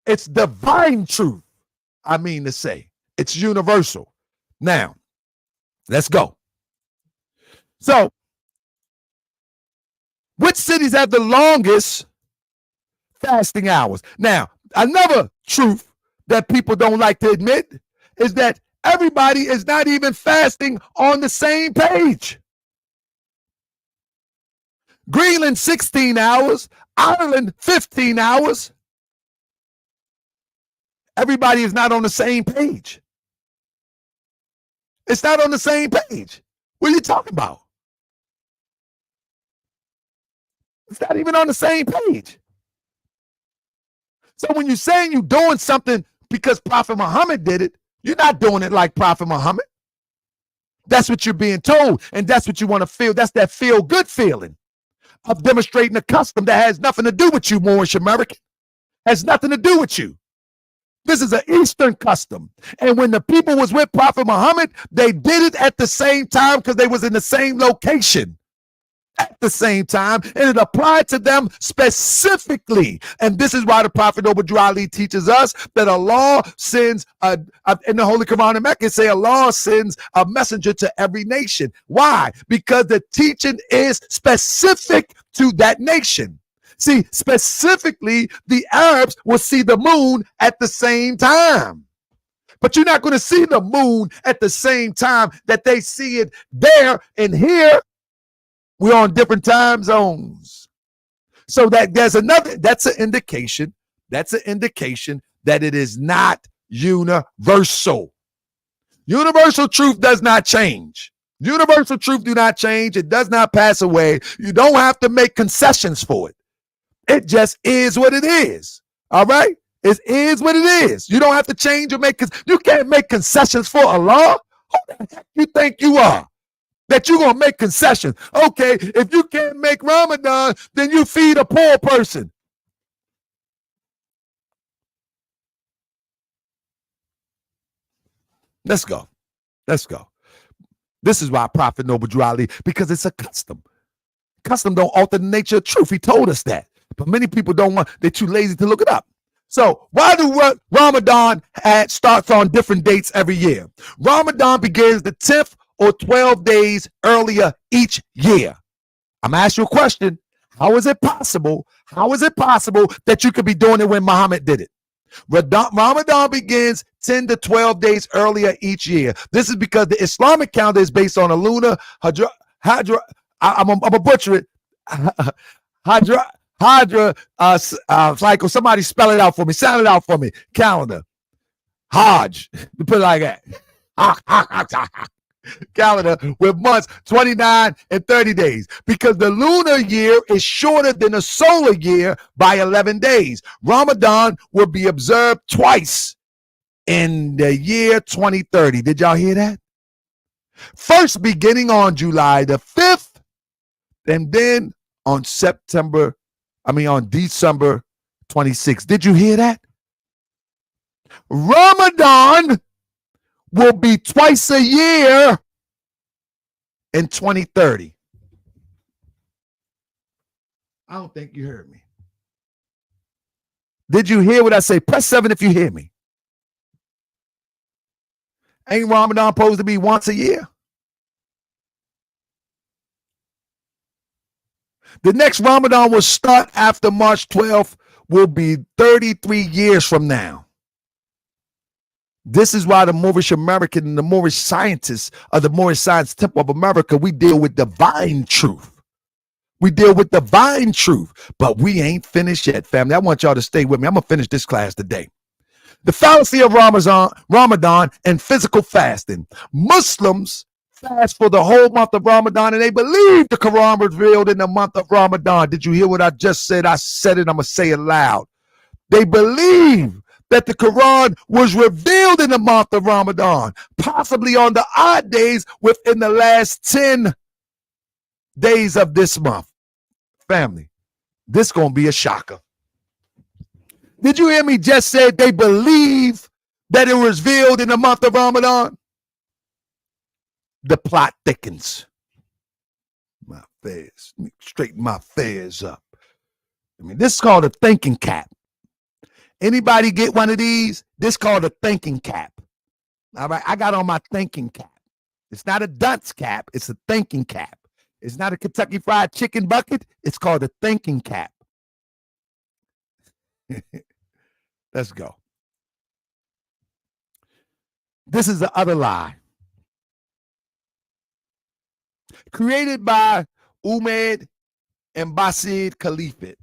It's divine truth. I mean to say, it's universal. Now, let's go. So, which cities have the longest fasting hours? Now, another truth that people don't like to admit is that Everybody is not even fasting on the same page. Greenland, 16 hours. Ireland, 15 hours. Everybody is not on the same page. It's not on the same page. What are you talking about? It's not even on the same page. So when you're saying you're doing something because Prophet Muhammad did it, you're not doing it like Prophet Muhammad. That's what you're being told, and that's what you want to feel. That's that feel-good feeling of demonstrating a custom that has nothing to do with you, Moorish American. Has nothing to do with you. This is an Eastern custom. And when the people was with Prophet Muhammad, they did it at the same time because they was in the same location at the same time, and it applied to them specifically. And this is why the Prophet Obadiah teaches us that Allah sends in the Holy Quran in Mecca, say Allah sends a messenger to every nation. Why? Because the teaching is specific to that nation. See, specifically, the Arabs will see the moon at the same time. But you're not going to see the moon at the same time that they see it there and here. We're on different time zones. So that's an indication that it is not universal. Universal truth does not change. Universal truth do not change. It does not pass away. You don't have to make concessions for it. It just is what it is. All right? It is what it is. You don't have to change or you can't make concessions for Allah. Who the heck you think you are? That you're going to make concessions. Okay, if you can't make Ramadan, then you feed a poor person. Let's go. This is why Prophet Noble Ali, because it's a custom. Custom don't alter the nature of truth. He told us that. But many people they're too lazy to look it up. So why do Ramadan starts on different dates every year? Ramadan begins the 10th or 12 days earlier each year. I'm going to ask you a question. How is it possible that you could be doing it when Muhammad did it? Ramadan begins 10 to 12 days earlier each year. This is because the Islamic calendar is based on a lunar I'm going to butcher it. Cycle. Somebody spell it out for me. Sound it out for me. Calendar. Hajj. Put it like that. Calendar with months 29 and 30 days, because the lunar year is shorter than the solar year by 11 days. Ramadan will be observed twice in the year 2030. Did y'all hear that? First beginning on July the 5th, and then on December 26th. Did you hear that? Ramadan will be twice a year in 2030. I don't think you heard me. Did you hear what I say? Press 7 if you hear me. Ain't Ramadan supposed to be once a year? The next Ramadan will start after March 12th, will be 33 years from now. This is why the Moorish American and the Moorish scientists of the Moorish Science Temple of America, we deal with divine truth. We deal with divine truth, but we ain't finished yet, family. I want y'all to stay with me. I'm going to finish this class today. The fallacy of Ramadan and physical fasting. Muslims fast for the whole month of Ramadan, and they believe the Quran was revealed in the month of Ramadan. Did you hear what I just said? I said it. I'm going to say it loud. They believe that the Quran was revealed in the month of Ramadan, possibly on the odd days within the last 10 days of this month. Family, this going to be a shocker. Did you hear me just say they believe that it was revealed in the month of Ramadan? The plot thickens. My affairs, straighten my affairs up. This is called a thinking cap. Anybody get one of these? This is called a thinking cap. All right, I got on my thinking cap. It's not a dunce cap. It's a thinking cap. It's not a Kentucky Fried Chicken bucket. It's called a thinking cap. Let's go. This is the other lie. Created by Umayyad and Abbasid Caliphate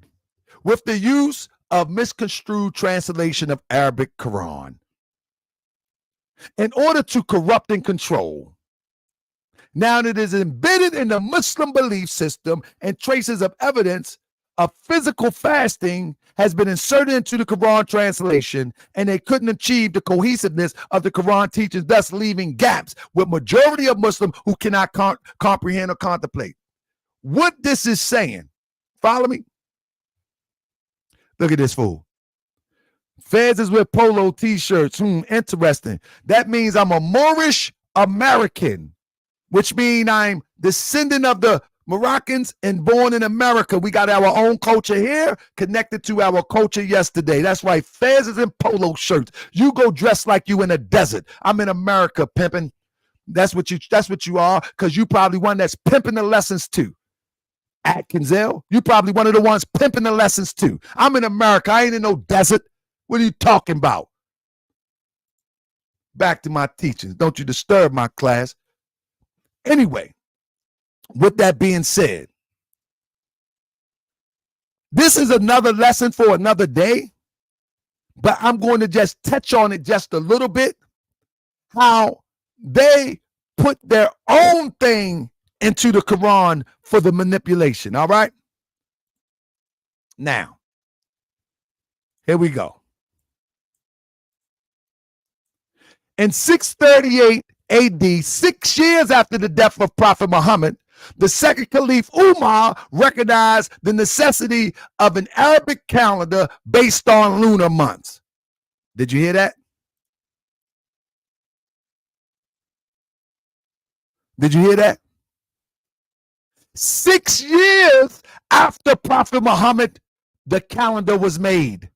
with the use of misconstrued translation of Arabic Quran in order to corrupt and control. Now that it is embedded in the Muslim belief system and traces of evidence of physical fasting has been inserted into the Quran translation, and they couldn't achieve the cohesiveness of the Quran teachings, thus leaving gaps with majority of Muslims who cannot comprehend or contemplate. What this is saying, follow me? Look at this fool. Fez is with polo t-shirts. Interesting. That means I'm a Moorish American, which means I'm descendant of the Moroccans and born in America. We got our own culture here connected to our culture yesterday. That's why Fez is in polo shirts. You go dress like you in a desert. I'm in America pimping. That's what you are, because you probably one that's pimping the lessons too. Atkinsell, you probably one of the ones pimping the lessons too. I'm in America. I ain't in no desert. What are you talking about? Back to my teachings. Don't you disturb my class. Anyway, with that being said, this is another lesson for another day, but I'm going to just touch on it just a little bit, how they put their own thing into the Quran for the manipulation, all right? Now, here we go. In 638 AD, 6 years after the death of Prophet Muhammad, the second Caliph Umar recognized the necessity of an Arabic calendar based on lunar months. Did you hear that? Did you hear that? 6 years after Prophet Muhammad, the calendar was made.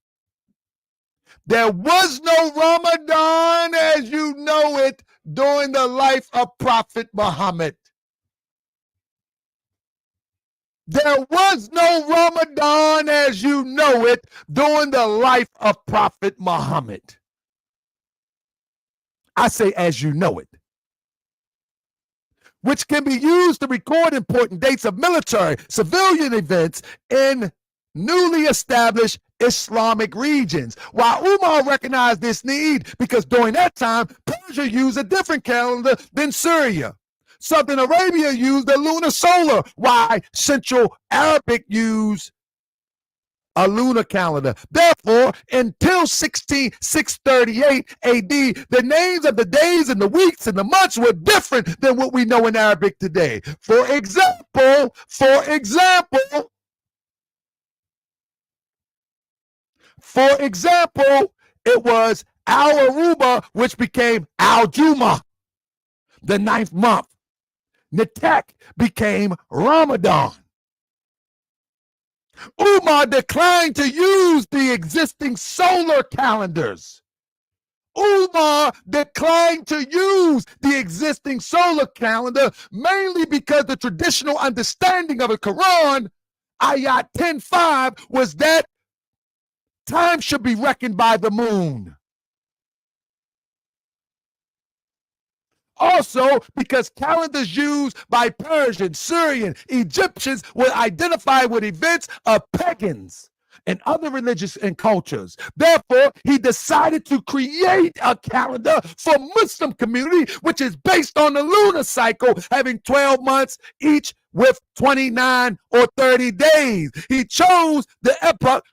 There was no Ramadan as you know it during the life of Prophet Muhammad. There was no Ramadan as you know it during the life of Prophet Muhammad. I say as you know it. Which can be used to record important dates of military, civilian events in newly established Islamic regions. While Umar recognized this need because during that time, Persia used a different calendar than Syria. Southern Arabia used the lunar solar, while Central Arabic used a lunar calendar. Therefore, until 638 AD, the names of the days and the weeks and the months were different than what we know in Arabic today. For example, it was Al-Aruba, which became Al-Juma, the 9th month. Netek became Ramadan. Umar declined to use the existing solar calendars. Umar declined to use the existing solar calendar mainly because the traditional understanding of the Quran, Ayat 10:5, was that time should be reckoned by the moon. Also, because calendars used by Persian, Syrian, Egyptians were identified with events of pagans and other religions and cultures. Therefore, he decided to create a calendar for Muslim community, which is based on the lunar cycle, having 12 months each with 29 or 30 days. He chose the epoch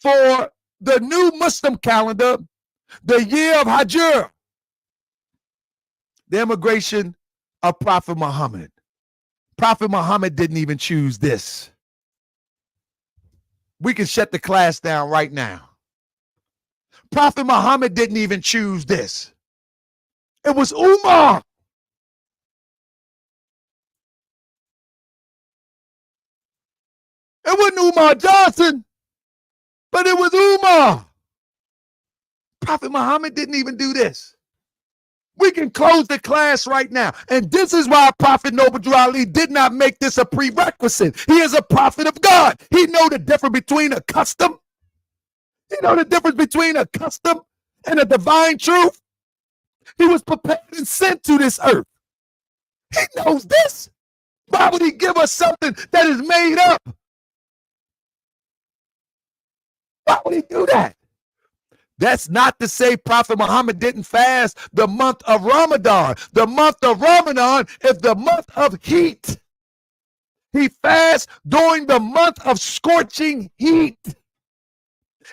for the new Muslim calendar, the year of Hajr, the immigration of Prophet Muhammad. Prophet Muhammad didn't even choose this. We can shut the class down right now. Prophet Muhammad didn't even choose this. It was Umar. It wasn't Umar Johnson, but it was Umar. Prophet Muhammad didn't even do this. We can close the class right now. And this is why Prophet Noble Drew Ali did not make this a prerequisite. He is a prophet of God. He know the difference between a custom. He know the difference between a custom and a divine truth. He was prepared and sent to this earth. He knows this. Why would he give us something that is made up? Why would he do that? That's not to say Prophet Muhammad didn't fast the month of Ramadan. The month of Ramadan is the month of heat. He fasts during the month of scorching heat.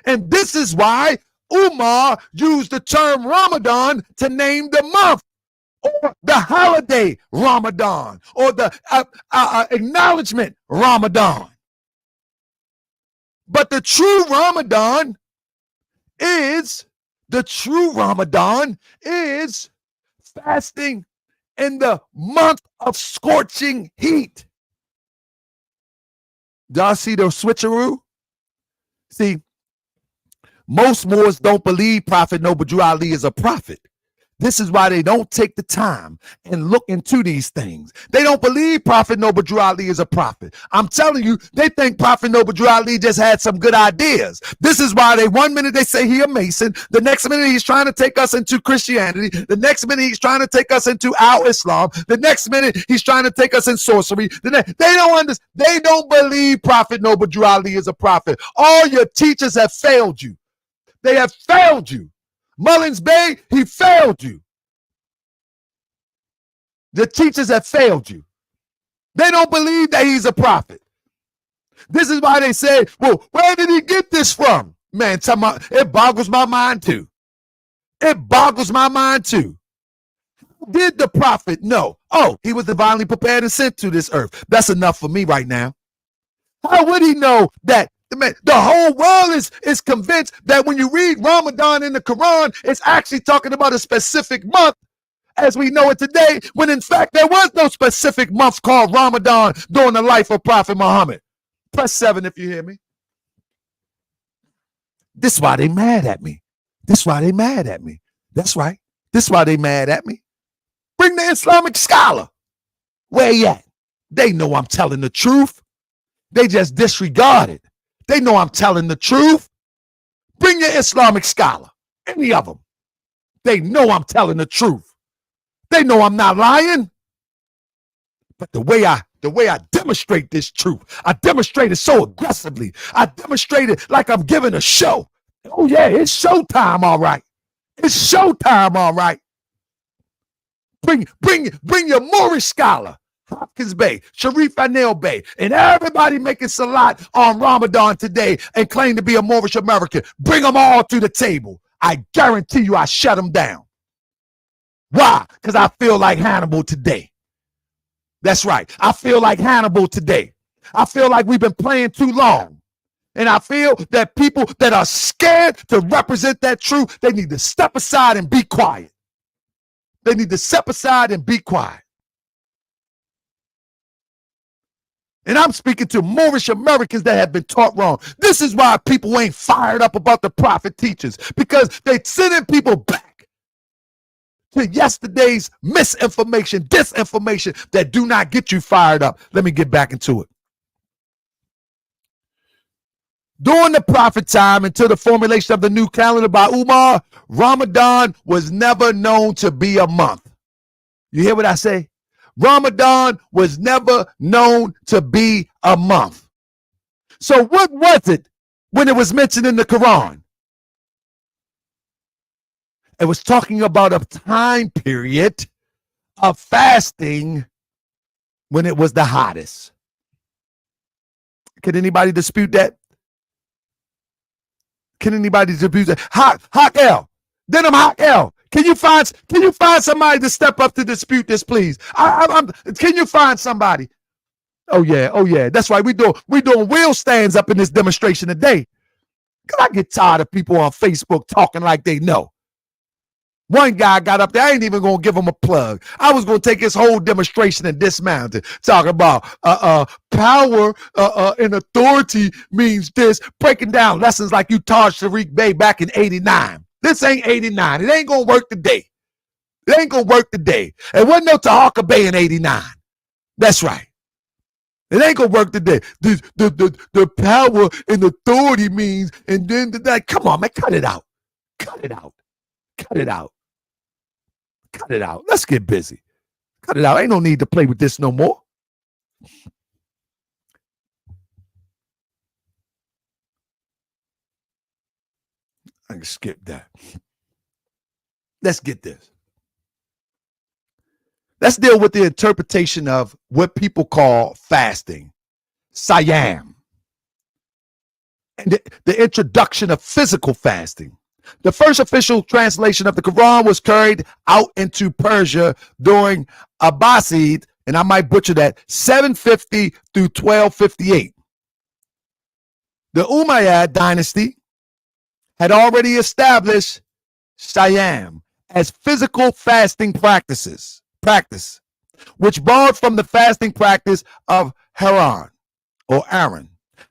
And this is why Umar used the term Ramadan to name the month, or the holiday Ramadan, or the acknowledgement Ramadan. But the true Ramadan is fasting in the month of scorching heat. Do y'all see the switcheroo? See, most Moors don't believe Prophet Noble Ali is a prophet. This is why they don't take the time and look into these things. They don't believe Prophet Noble Ali is a prophet. I'm telling you, they think Prophet Noble Ali just had some good ideas. This is why they 1 minute they say he a Mason, the next minute he's trying to take us into Christianity, the next minute he's trying to take us into Islam, the next minute he's trying to take us in sorcery. They don't understand. They don't believe Prophet Noble Ali is a prophet. All your teachers have failed you. They have failed you. Mullins Bey, he failed you. The teachers have failed you. They don't believe that he's a prophet. This is why they say, well, where did he get this from? Man, it boggles my mind too. It boggles my mind too. Did the prophet know? Oh, he was divinely prepared and sent to this earth. That's enough for me right now. How would he know that? The whole world is convinced that when you read Ramadan in the Quran, it's actually talking about a specific month as we know it today, when in fact there was no specific month called Ramadan during the life of Prophet Muhammad. Press 7 if you hear me. This is why they mad at me. This is why they mad at me. That's right. This is why they mad at me. Bring the Islamic scholar. Where he at? They know I'm telling the truth. They just disregard it. They know I'm telling the truth. Bring your Islamic scholar, any of them. They know I'm telling the truth. They know I'm not lying. But the way I demonstrate this truth, I demonstrate it so aggressively. I demonstrate it like I'm giving a show. Oh yeah, it's showtime, all right. It's showtime, all right. Bring your Moorish scholar. Hopkins Bey, Sharif Anil Bey, and everybody making salat on Ramadan today and claim to be a Moorish American. Bring them all to the table. I guarantee you I shut them down. Why? Because I feel like Hannibal today. That's right. I feel like Hannibal today. I feel like we've been playing too long. And I feel that people that are scared to represent that truth, they need to step aside and be quiet. They need to step aside and be quiet. And I'm speaking to Moorish Americans that have been taught wrong. This is why people ain't fired up about the prophet teachers, because they sending people back to yesterday's misinformation, disinformation that do not get you fired up. Let me get back into it. During the prophet time until the formulation of the new calendar by Umar, Ramadan was never known to be a month. You hear what I say? Ramadan was never known to be a month. So what was it when it was mentioned in the Quran? It was talking about a time period of fasting when it was the hottest. Can anybody dispute that? Can anybody dispute that? Hawk L. Then I'm Hawk L. Can you find somebody to step up to dispute this, please? Can you find somebody? Oh yeah. That's right. We doing wheel stands up in this demonstration today. Cause I get tired of people on Facebook talking like they know. One guy got up there. I ain't even gonna give him a plug. I was gonna take his whole demonstration and dismount it. Talking about power and authority means this. Breaking down lessons like you taught Tariq Bey back in '89. This ain't '89. It ain't gonna work today. It ain't gonna work today. It wasn't no Tahaka Bey in '89. That's right. It ain't gonna work today. The power and authority means, and then that. Come on, man, cut it out. Cut it out. Cut it out. Cut it out. Let's get busy. Cut it out. Ain't no need to play with this no more. I can skip that. Let's get this. Let's deal with the interpretation of what people call fasting, Siyam, and the introduction of physical fasting. The first official translation of the Quran was carried out into Persia during Abbasid, and I might butcher that, 750 through 1258. The Umayyad dynasty had already established Siyam as physical fasting practice, which borrowed from the fasting practice of Haran or Aaron.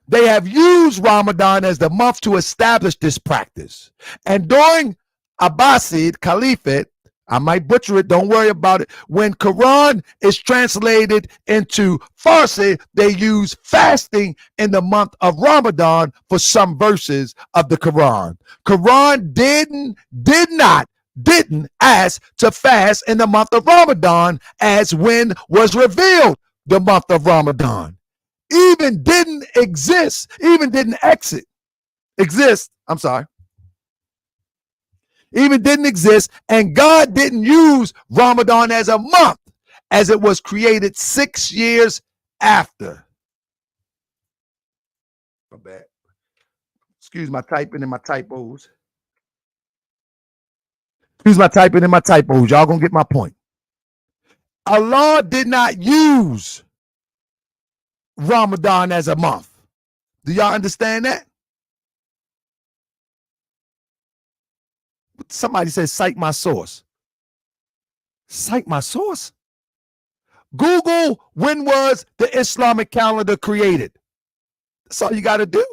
They have used Ramadan as the month to establish this practice. And during Abbasid Caliphate, I might butcher it, don't worry about it. When Quran is translated into Farsi, they use fasting in the month of Ramadan for some verses of the Quran. Quran didn't ask to fast in the month of Ramadan as when was revealed the month of Ramadan. Even didn't exist, even didn't exist, and God didn't use Ramadan as a month, as it was created 6 years after. My bad. Excuse my typing and my typos. Y'all gonna get my point. Allah did not use Ramadan as a month. Do y'all understand that? Somebody says, cite my source. Cite my source? Google, when was the Islamic calendar created? That's all you got to do.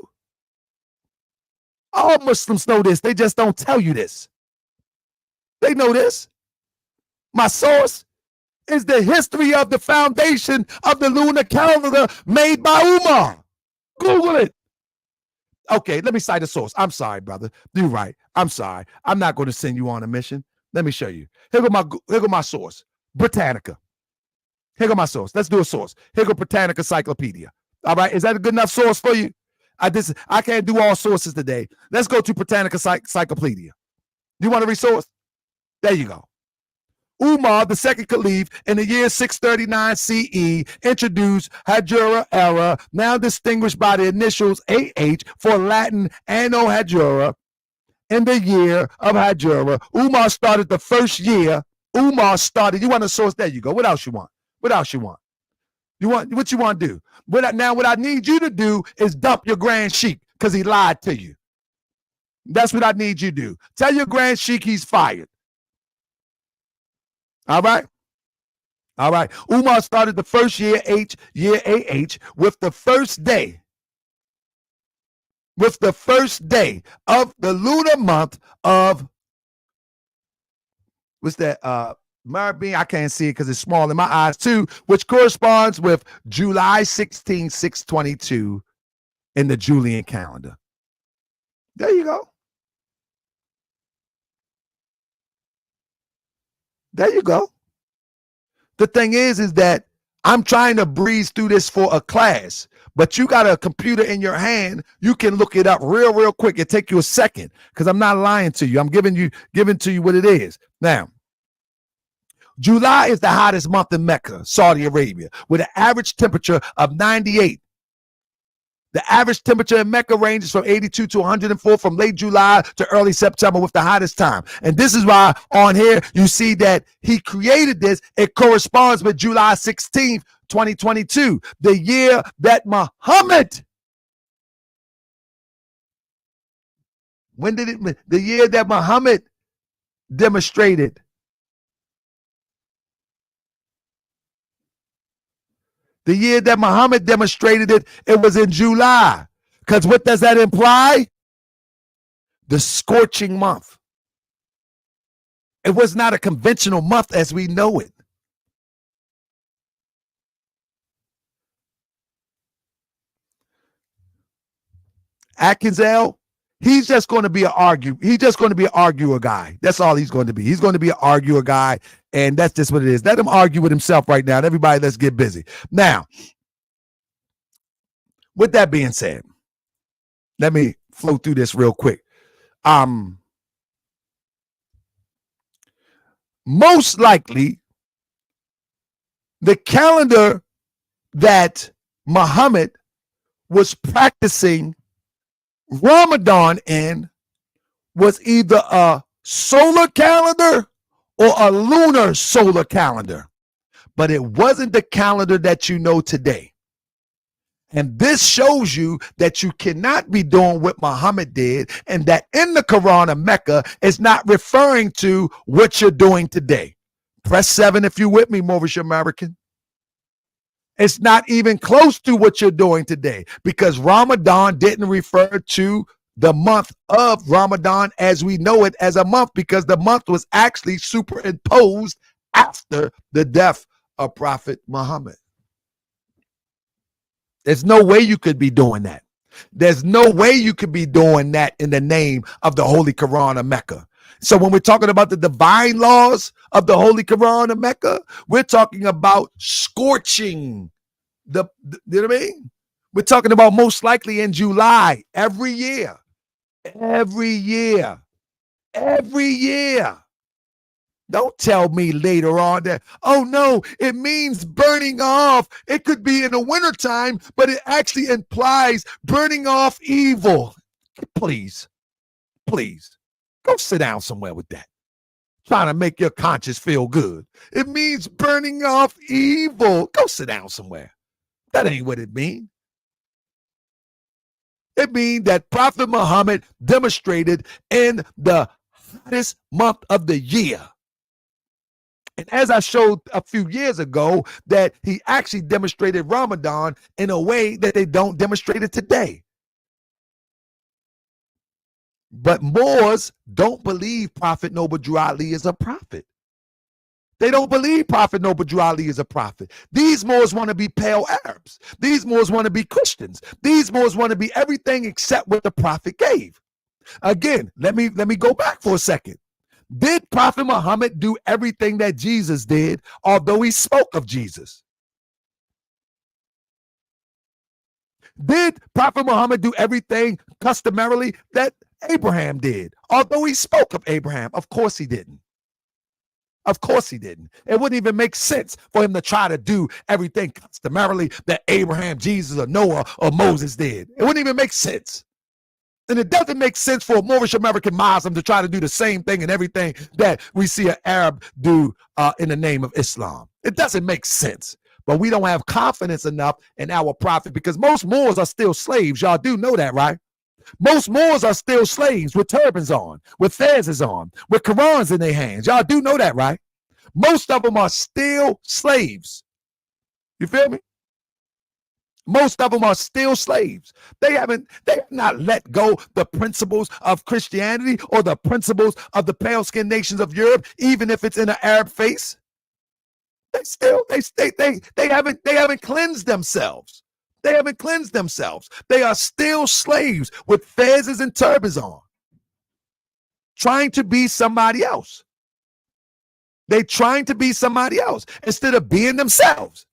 All Muslims know this. They just don't tell you this. They know this. My source is the history of the foundation of the lunar calendar made by Umar. Google it. Okay, let me cite a source. I'm sorry, brother. You're right. I'm sorry. I'm not going to send you on a mission. Let me show you. Here go my source. Britannica. Here go my source. Let's do a source. Here go Britannica Encyclopedia. All right. Is that a good enough source for you? I can't do all sources today. Let's go to Britannica Encyclopedia. You want a resource? There you go. Umar, the second caliph, in the year 639 CE, introduced Hajjura era, now distinguished by the initials AH for Latin Anno Hajjura. In the year of Hajjura, Umar started the first year. You want a source? There you go. What else you want? What you want to do? What I need you to do is dump your Grand Sheikh because he lied to you. That's what I need you to do. Tell your Grand Sheikh he's fired. All right. Umar started the first year AH, with the first day of the lunar month of, what's that? Marabin, I can't see it because it's small in my eyes too, which corresponds with July 16, 622 in the Julian calendar. There you go. The thing is that I'm trying to breeze through this for a class, but you got a computer in your hand. You can look it up real quick. It take you a second because I'm not lying to you. I'm giving to you what it is. Now, July is the hottest month in Mecca, Saudi Arabia, with an average temperature of 98. The average temperature in Mecca ranges from 82 to 104 from late July to early September, with the hottest time. And this is why on here you see that he created this. It corresponds with July 16th, 2022, the year that Muhammad, the year that Muhammad demonstrated. The year that Muhammad demonstrated it, it was in July. Because what does that imply? The scorching month. It was not a conventional month as we know it. Atkinsale, He's just going to be an argue. He's just going to be an arguer guy. That's all he's going to be. He's going to be an arguer guy, and that's just what it is. Let him argue with himself right now. And everybody, let's get busy. Now, with that being said, let me flow through this real quick. Most likely, the calendar that Muhammad was practicing Ramadan in was either a solar calendar or a lunar solar calendar, but it wasn't the calendar that you know today. And this shows you that you cannot be doing what Muhammad did, and that in the Quran of Mecca is not referring to what you're doing today. Press 7 if you're with me, Moorish American. It's not even close to what you're doing today, because Ramadan didn't refer to the month of Ramadan as we know it as a month, because the month was actually superimposed after the death of Prophet Muhammad. There's no way you could be doing that. There's no way you could be doing that in the name of the Holy Quran of Mecca. So when we're talking about the divine laws of the Holy Quran of Mecca, we're talking about scorching you know what I mean? We're talking about most likely in July every year. Don't tell me later on that, oh no, it means burning off. It could be in the wintertime, but it actually implies burning off evil. Please, go sit down somewhere with that. Trying to make your conscience feel good. It means burning off evil. Go sit down somewhere. That ain't what it means. It means that Prophet Muhammad demonstrated in the hottest month of the year. And as I showed a few years ago, that he actually demonstrated Ramadan in a way that they don't demonstrate it today. But Moors don't believe Prophet Noble Drew Ali is a prophet. They don't believe Prophet Noble Drew Ali is a prophet. These Moors want to be pale Arabs. These Moors want to be Christians. These Moors want to be everything except what the prophet gave. Again, let me go back for a second. Did Prophet Muhammad do everything that Jesus did, although he spoke of Jesus? Did Prophet Muhammad do everything customarily that Abraham did, although he spoke of Abraham? Of course he didn't. Of course he didn't. It wouldn't even make sense for him to try to do everything customarily that Abraham, Jesus, or Noah, or Moses did. It wouldn't even make sense. And it doesn't make sense for a Moorish American Muslim to try to do the same thing and everything that we see an Arab do in the name of Islam. It doesn't make sense. But we don't have confidence enough in our prophet, because most Moors are still slaves. Y'all do know that, right? Most Moors are still slaves with turbans on, with fezes on, with Qurans in their hands. Y'all do know that, right? Most of them are still slaves. You feel me? Most of them are still slaves. They have not let go the principles of Christianity or the principles of the pale-skinned nations of Europe, even if it's in an Arab face. They haven't cleansed themselves. They haven't cleansed themselves. They are still slaves with fezes and turbans on, trying to be somebody else. They're trying to be somebody else instead of being themselves.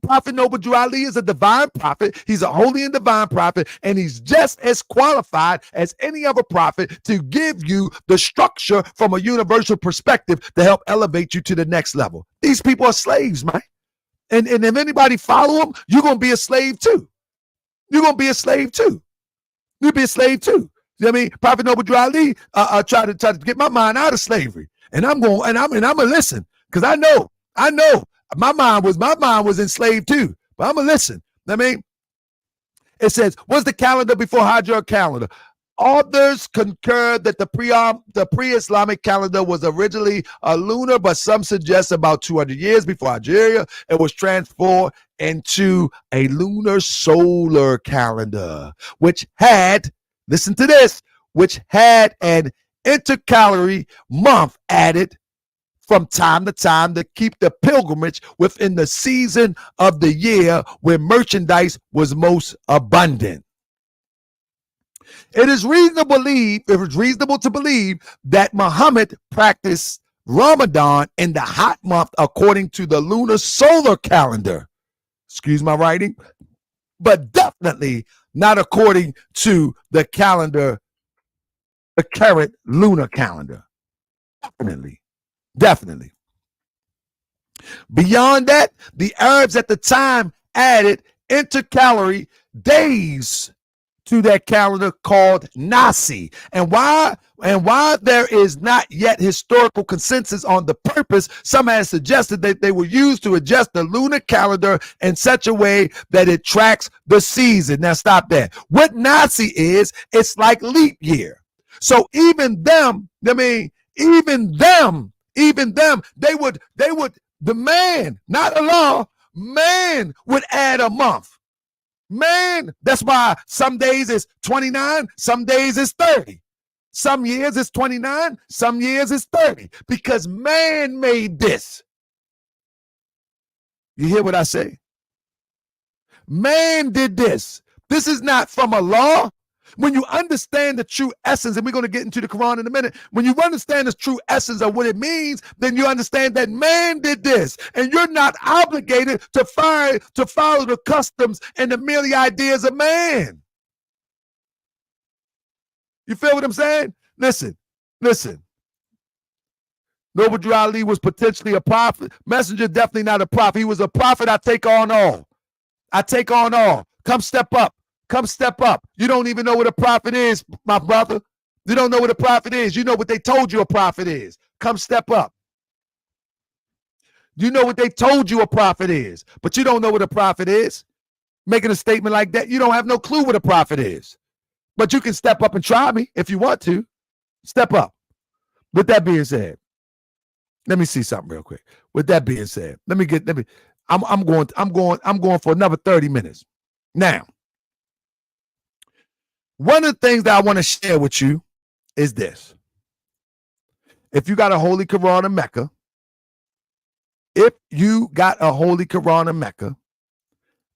Prophet Noble Drew Ali is a divine prophet. He's a holy and divine prophet, and he's just as qualified as any other prophet to give you the structure from a universal perspective to help elevate you to the next level. These people are slaves, man. And if anybody follow them, you're going to be a slave too. You're going to be a slave too. You'll be a slave too. You know what I mean? Prophet Noble Drew Ali try to get my mind out of slavery. And I'm gonna listen, because I know my mind was enslaved too. But I'm gonna listen. I mean, it says, was the calendar before Hijra calendar? Authors concur that the pre-Islamic calendar was originally a lunar, but some suggest about 200 years before Algeria, it was transformed into a lunar solar calendar, which had, listen to this, which had an intercalary month added from time to time to keep the pilgrimage within the season of the year where merchandise was most abundant. It is reasonable to believe that Muhammad practiced Ramadan in the hot month according to the lunar solar calendar. Excuse my writing, but definitely not according to the current lunar calendar. Definitely. Beyond that, the Arabs at the time added intercalary days to that calendar called Nasi. And why there is not yet historical consensus on the purpose, some have suggested that they were used to adjust the lunar calendar in such a way that it tracks the season. Now stop that. What Nasi is, it's like leap year. So even them, they would, the man, not Allah, man would add a month. Man, that's why some days it's 29, some days it's 30. Some years it's 29, some years it's 30. Because man made this. You hear what I say? Man did this. This is not from Allah. When you understand the true essence, and we're going to get into the Quran in a minute, when you understand the true essence of what it means, then you understand that man did this, and you're not obligated to follow the customs and the merely ideas of man. You feel what I'm saying? Listen. Noble Drew Ali was potentially a prophet. Messenger, definitely not a prophet. He was a prophet. I take on all. Come step up. You don't even know what a prophet is, my brother. You don't know what a prophet is. You know what they told you a prophet is. Come step up. You know what they told you a prophet is, but you don't know what a prophet is. Making a statement like that, you don't have no clue what a prophet is. But you can step up and try me if you want to. Step up. With that being said, let me see something real quick. With that being said, I'm going for another 30 minutes. Now, one of the things that I want to share with you is this. If you got a Holy Quran in Mecca,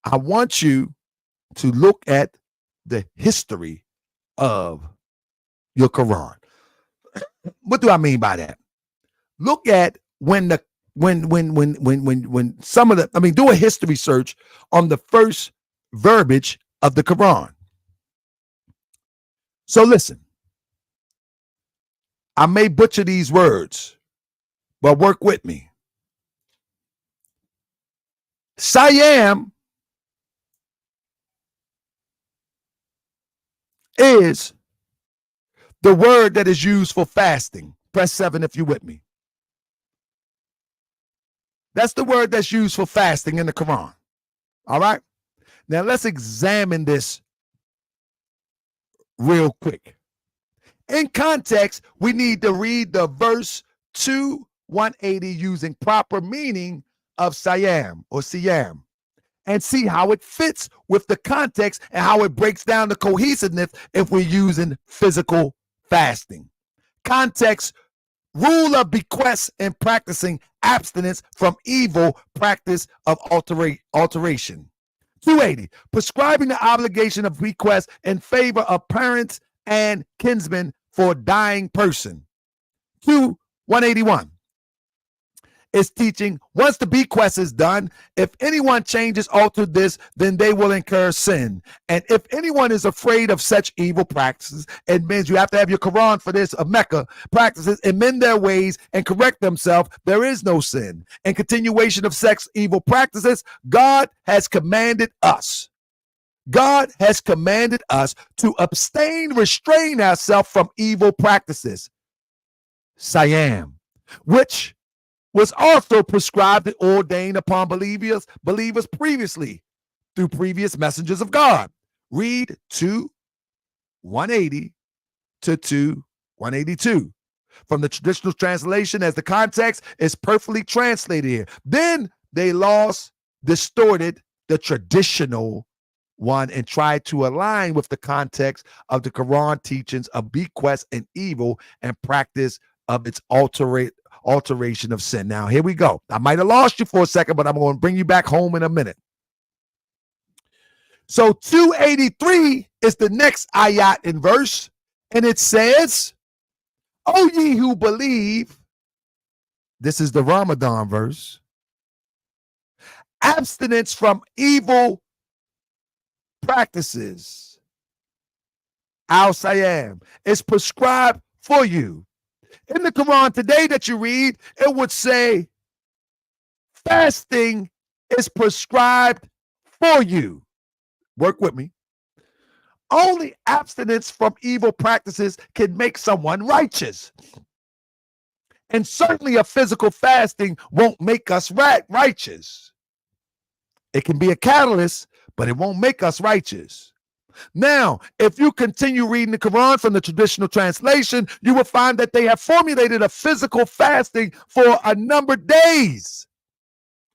I want you to look at the history of your Quran. What do I mean by that? Look at when some of the, do a history search on the first verbiage of the Quran. So listen, I may butcher these words, but work with me. Siyam is the word that is used for fasting. Press 7 if you're with me. That's the word that's used for fasting in the Quran. All right? Now let's examine this real quick. In context, we need to read the verse 180 using proper meaning of Siyam or Siyam and see how it fits with the context and how it breaks down the cohesiveness if we're using physical fasting. Context, rule of bequests and practicing abstinence from evil practice of alteration. 280, prescribing the obligation of bequest in favor of parents and kinsmen for a dying person. 181 is teaching once the bequest is done, if anyone changes, alter this, then they will incur sin. And if anyone is afraid of such evil practices, it means you have to have your Quran for this, of Mecca practices, and mend their ways and correct themselves. There is no sin. And continuation of sex evil practices, God has commanded us to abstain, restrain ourselves from evil practices. Siyam, which was also prescribed and ordained upon believers previously through previous messengers of God. Read 2:180 to 2:182. From the traditional translation, as the context is perfectly translated here. Then they distorted the traditional one and tried to align with the context of the Quran teachings of bequest and evil and practice of its alteration of sin. Now, here we go. I might have lost you for a second, but I'm going to bring you back home in a minute. So 283 is the next ayat in verse, and it says, O ye who believe, this is the Ramadan verse, abstinence from evil practices, al-Sayyam, is prescribed for you. In the Quran today that you read, it would say fasting is prescribed for you. Work with me. Only abstinence from evil practices can make someone righteous. And certainly a physical fasting won't make us righteous. It can be a catalyst, but it won't make us righteous. Now, if you continue reading the Quran from the traditional translation, you will find that they have formulated a physical fasting for a numbered days.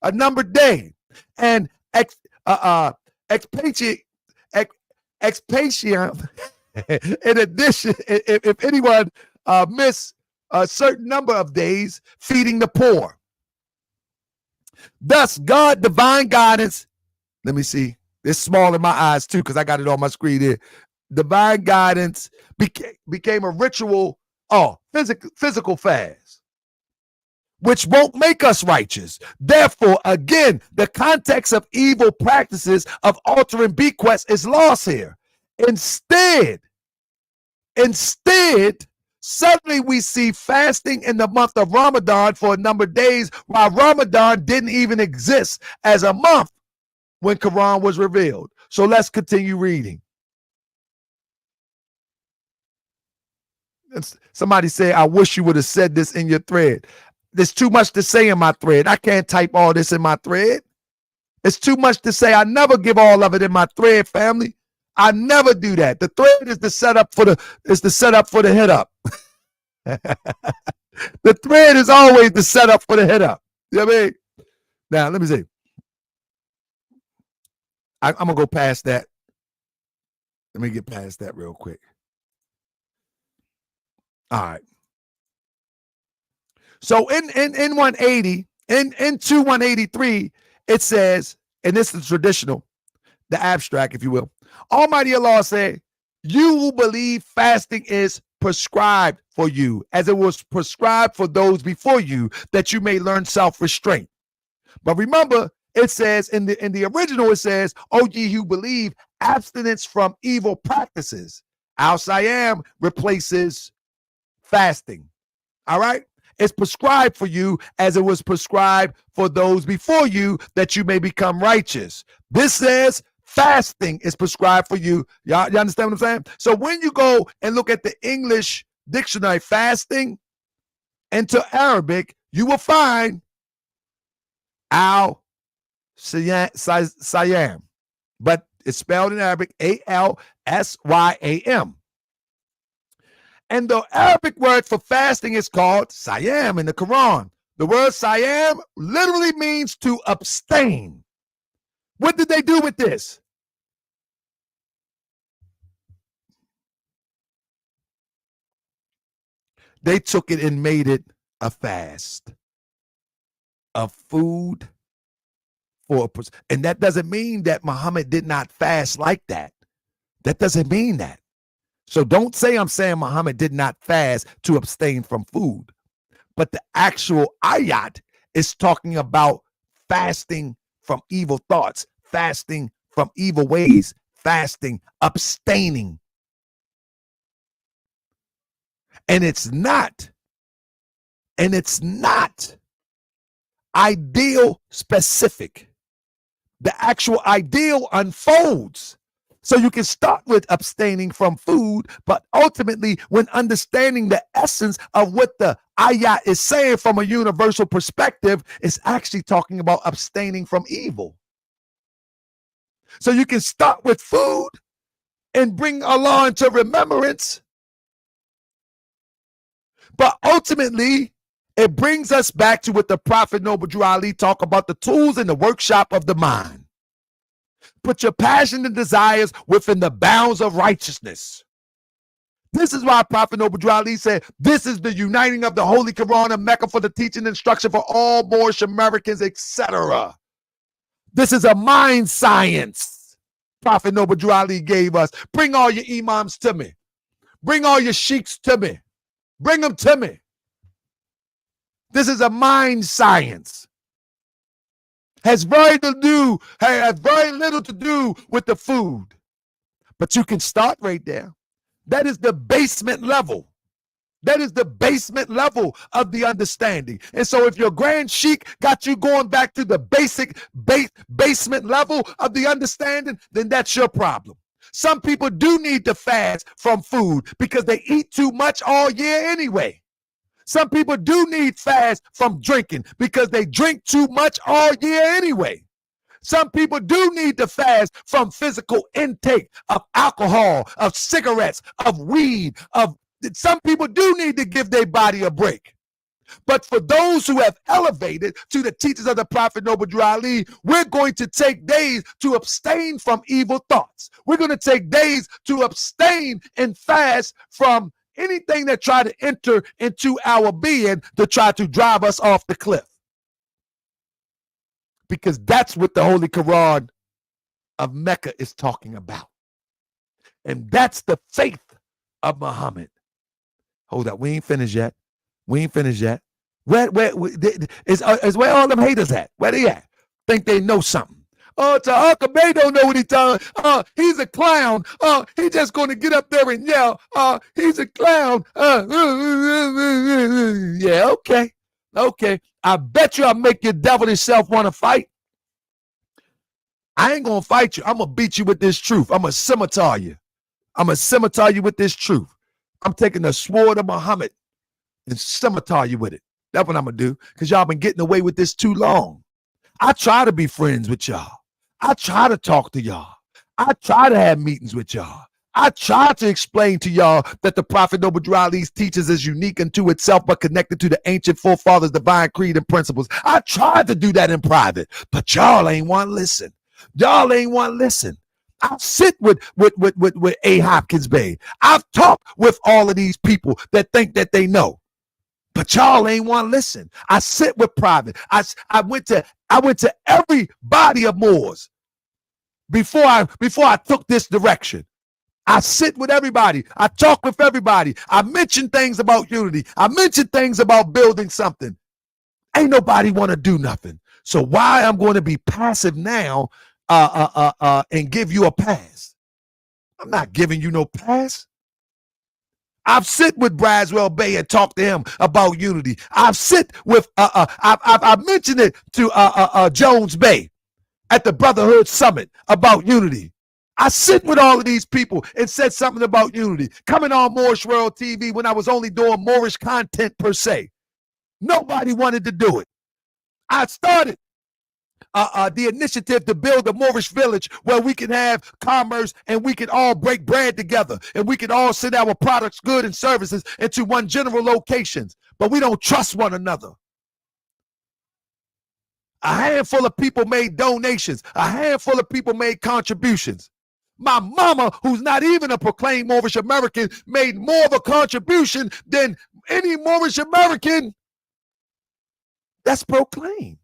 A numbered day. And expatium, in addition, if anyone miss a certain number of days, feeding the poor. Thus, God, divine guidance, let me see, it's small in my eyes too because I got it on my screen here. Divine guidance became a ritual, physical fast, which won't make us righteous. Therefore, again, the context of evil practices of altering bequests is lost here. Instead, suddenly we see fasting in the month of Ramadan for a number of days, while Ramadan didn't even exist as a month when Quran was revealed. So let's continue reading. Somebody say, I wish you would have said this in your thread. There's too much to say in my thread. I can't type all this in my thread. It's too much to say. I never give all of it in my thread, family. I never do that. The thread is the setup for the hit up. The thread is always the setup for the hit up. You know what I mean? Now let me see. I'm gonna go past that. Let me get past that real quick. All right. So in 180, in 183, it says, and this is traditional, the abstract, if you will. Almighty Allah said, you will believe fasting is prescribed for you, as it was prescribed for those before you, that you may learn self-restraint. But remember, it says in the original, it says, O ye who believe, abstinence from evil practices. Al-Sayyam replaces fasting. All right? It's prescribed for you as it was prescribed for those before you, that you may become righteous. This says fasting is prescribed for you. Y'all, you understand what I'm saying? So when you go and look at the English dictionary, fasting into Arabic, you will find Al-Sayyam, but it's spelled in Arabic Al-Syam. And the Arabic word for fasting is called Sayyam in the Quran. The word Sayyam literally means to abstain. What did they do with this? They took it and made it a fast of food for a person. And that doesn't mean that Muhammad did not fast like that. That doesn't mean that. So don't say I'm saying Muhammad did not fast to abstain from food. But the actual ayat is talking about fasting from evil thoughts, fasting from evil ways, fasting, abstaining. And it's not ideal specific. The actual ideal unfolds. So you can start with abstaining from food, but ultimately when understanding the essence of what the ayat is saying from a universal perspective, it's actually talking about abstaining from evil. So you can start with food and bring Allah into remembrance, but ultimately it brings us back to what the Prophet Noble Drew Ali talked about, the tools in the workshop of the mind. Put your passion and desires within the bounds of righteousness. This is why Prophet Noble Drew Ali said, this is the uniting of the Holy Quran and Mecca for the teaching and instruction for all Moorish Americans, etc. This is a mind science. Prophet Noble Drew Ali gave us. Bring all your imams to me. Bring all your sheiks to me. Bring them to me. This is a mind science. Has very little to do with the food. But you can start right there. That is the basement level. That is the basement level of the understanding. And so if your grand sheik got you going back to the basement level of the understanding, then that's your problem. Some people do need to fast from food because they eat too much all year anyway. Some people do need fast from drinking because they drink too much all year anyway. Some people do need to fast from physical intake of alcohol, of cigarettes, of weed, some people do need to give their body a break. But for those who have elevated to the teachings of the Prophet Noble Drew Ali, we're going to take days to abstain from evil thoughts. We're going to take days to abstain and fast from anything that try to enter into our being to try to drive us off the cliff. Because that's what the Holy Quran of Mecca is talking about. And that's the faith of Muhammad. Hold up, we ain't finished yet. Where all them haters at? Where they at? Think they know something. Oh, Ta'aka Bay don't know what he's talking. He's a clown. He's just going to get up there and yell. He's a clown. Yeah, okay. I bet you I'll make your devilish self want to fight. I ain't going to fight you. I'm going to beat you with this truth. I'm going to scimitar you. With this truth. I'm taking the sword of Muhammad and scimitar you with it. That's what I'm going to do because y'all been getting away with this too long. I try to be friends with y'all. I try to talk to y'all. I try to have meetings with y'all. I try to explain to y'all that the Prophet Noble Drew Ali's teachings is unique unto itself but connected to the ancient forefathers' divine creed and principles. I tried to do that in private, but y'all ain't want to listen. I sit with A. Hopkins Bay. I've talked with all of these people that think that they know, but y'all ain't want to listen. I sit with private. I went to every body of Moors before I took this direction. I sit with everybody. I talk with everybody. I mention things about unity. I mention things about building something. Ain't nobody want to do nothing. So why I'm going to be passive now and give you a pass? I'm not giving you no pass. I've sit with Braswell Bay and talked to him about unity. I've sit with I've mentioned it to Jones Bay at the Brotherhood Summit about unity. I sit with all of these people and said something about unity. Coming on Moorish World TV when I was only doing Moorish content per se. Nobody wanted to do it. I started the initiative to build a Moorish village where we can have commerce and we can all break bread together and we can all send our products, goods, and services into one general locations, but we don't trust one another. A handful of people made donations. A handful of people made contributions. My mama, who's not even a proclaimed Moorish American, made more of a contribution than any Moorish American that's proclaimed.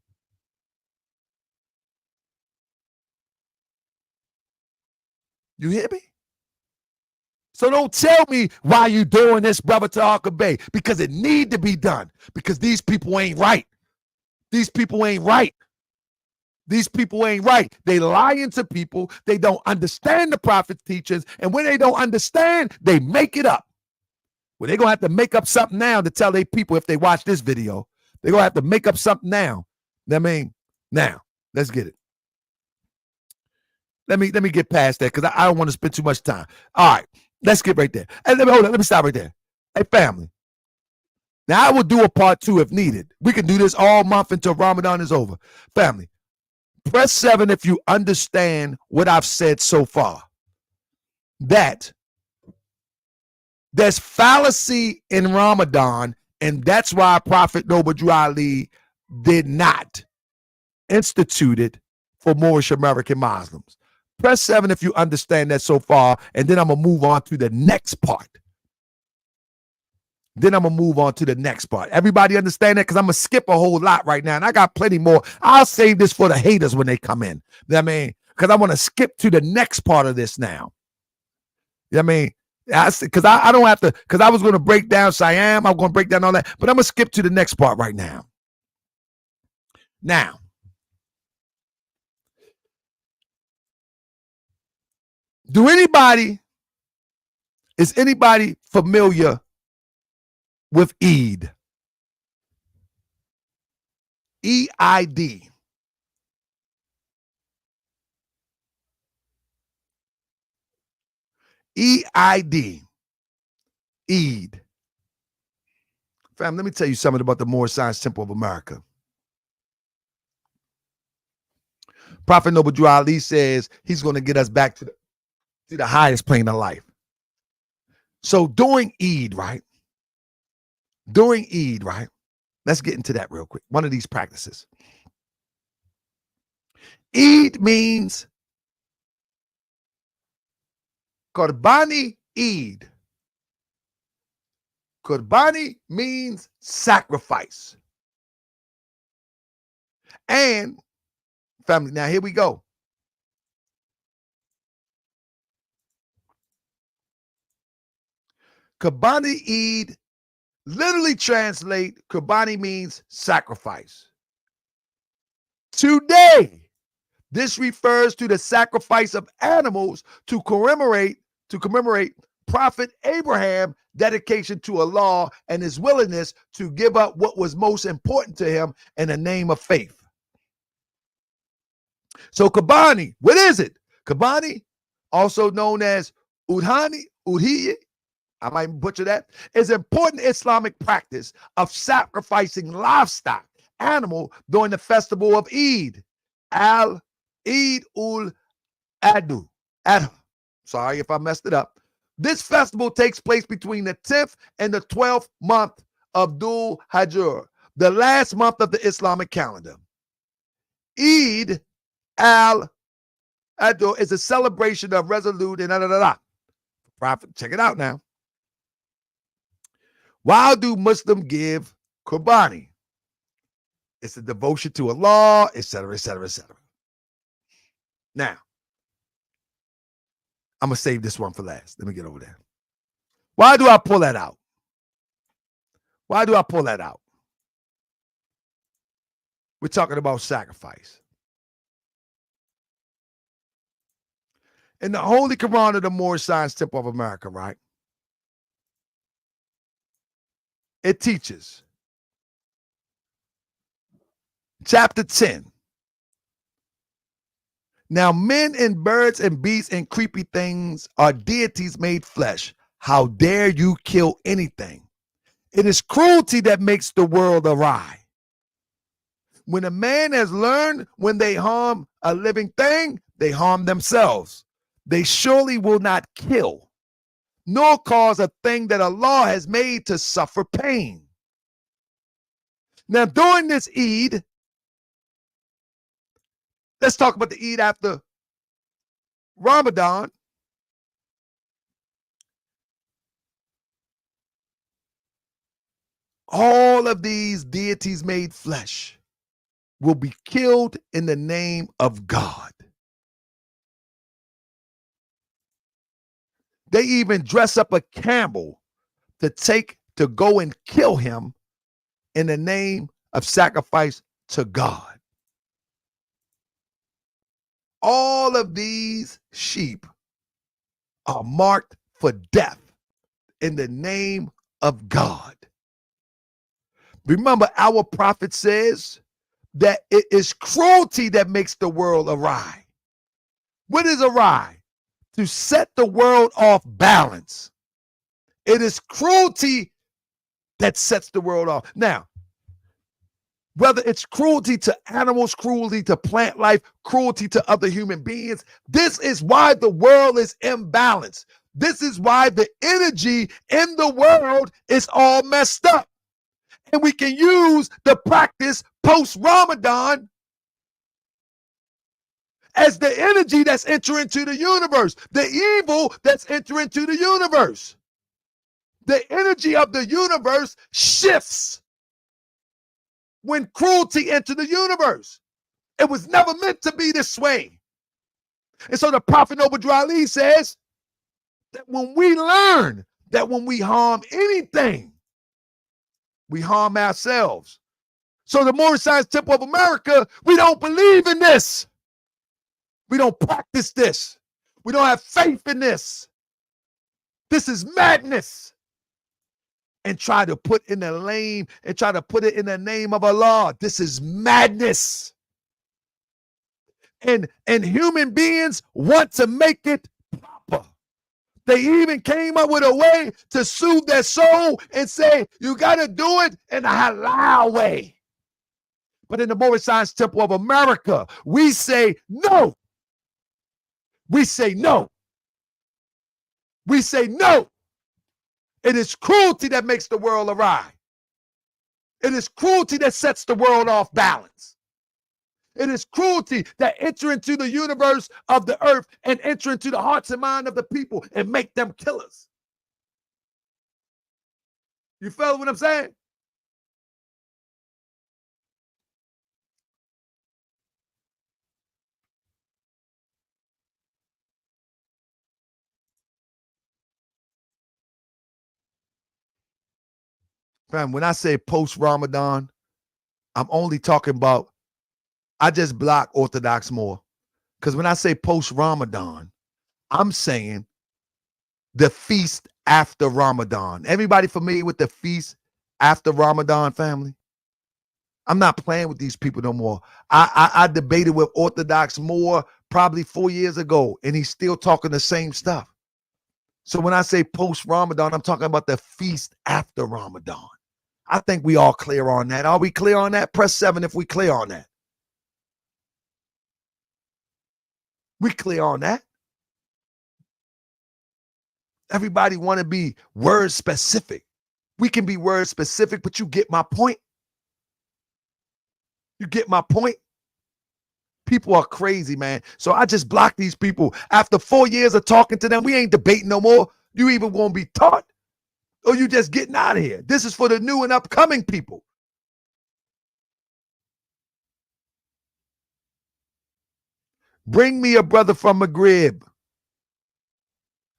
You hear me? So don't tell me why you doing this, brother Ta'aka Bay, because it need to be done, because these people ain't right. These people ain't right. They lying to people. They don't understand the prophet's teachings. And when they don't understand, they make it up. Well, they're going to have to make up something now to tell their people if they watch this video. They're going to have to make up something now. Now, let's get it. Let me get past that because I don't want to spend too much time. All right, let's get right there. And let me stop right there. Hey, family. Now, I will do a part 2 if needed. We can do this all month until Ramadan is over. Family, press 7 if you understand what I've said so far. That there's fallacy in Ramadan, and that's why Prophet Noble Drew Ali did not institute it for Moorish American Muslims. Press 7 if you understand that so far, and then I'm going to move on to the next part. Everybody understand that? Because I'm going to skip a whole lot right now, and I got plenty more. I'll save this for the haters when they come in. because I want to skip to the next part of this now. You know what I mean? Because I don't have to, because I was going to break down Siam, I'm going to break down all that, but I'm going to skip to the next part right now. Now, is anybody familiar with Eid? E-I-D. E-I-D. Eid. Fam, let me tell you something about the Moorish Science Temple of America. Prophet Noble Drew Ali says he's going to get us back to the highest plane of life. So during Eid, right? Let's get into that real quick. One of these practices. Eid means Qurbani Eid. Qurbani means sacrifice. And family, now here we go. Qurbani Eid literally translate, Qurbani means sacrifice. Today, this refers to the sacrifice of animals to commemorate Prophet Abraham's dedication to Allah and his willingness to give up what was most important to him in the name of faith. So Qurbani, what is it? Qurbani, also known as Udhiya, I might butcher that, is important Islamic practice of sacrificing livestock, animal, during the festival of Eid ul Adha. Sorry if I messed it up. This festival takes place between the 10th and the 12th month of Dhul Hijjah, the last month of the Islamic calendar. Eid al-Adha is a celebration of resolute and Prophet, check it out now. Why do Muslims give Qurbani? It's a devotion to Allah, etc., etc., etc. Now, I'm going to save this one for last. Let me get over there. Why do I pull that out? We're talking about sacrifice. In the Holy Quran of the Moorish Science Temple of America, right? It teaches. Chapter 10. Now, men and birds and beasts and creepy things are deities made flesh. How dare you kill anything? It is cruelty that makes the world awry. When a man has learned when they harm a living thing, they harm themselves. They surely will not kill, nor cause a thing that Allah has made to suffer pain. Now, during this Eid, let's talk about the Eid after Ramadan. All of these deities made flesh will be killed in the name of God. They even dress up a camel to go and kill him in the name of sacrifice to God. All of these sheep are marked for death in the name of God. Remember, our prophet says that it is cruelty that makes the world awry. What is awry? To set the world off balance. It is cruelty that sets the world off. Now, whether it's cruelty to animals, cruelty to plant life, cruelty to other human beings, this is why the world is imbalanced. This is why the energy in the world is all messed up. And we can use the practice post-Ramadan as the energy that's entering into the universe, the evil that's entering into the universe. The energy of the universe shifts when cruelty enters the universe. It was never meant to be this way. And so the Prophet Noble Drew Ali says that when we learn that when we harm anything, we harm ourselves. So the Moorish Science Temple of America, we don't believe in this. We don't practice this. We don't have faith in this. This is madness. And try to put in the lane and try to put it in the name of Allah. This is madness. And human beings want to make it proper. They even came up with a way to soothe their soul and say, you got to do it in a halal way. But in the Moorish Science Temple of America, we say no. We say no. We say no. It is cruelty that makes the world awry. It is cruelty that sets the world off balance. It is cruelty that enter into the universe of the earth and enter into the hearts and mind of the people and make them killers. You feel what I'm saying? Fam, when I say post-Ramadan, I'm only talking about, I just block Orthodox more. Because when I say post-Ramadan, I'm saying the feast after Ramadan. Everybody familiar with the feast after Ramadan, family? I'm not playing with these people no more. I debated with Orthodox more probably 4 years ago, and he's still talking the same stuff. So when I say post-Ramadan, I'm talking about the feast after Ramadan. I think we all clear on that. Are we clear on that? Press 7 if we clear on that. We clear on that. Everybody want to be word specific. We can be word specific, but you get my point. You get my point? People are crazy, man. So I just block these people. After 4 years of talking to them, we ain't debating no more. You even won't be taught, or you just getting out of here. This is for the new and upcoming people. Bring me a brother from Maghreb.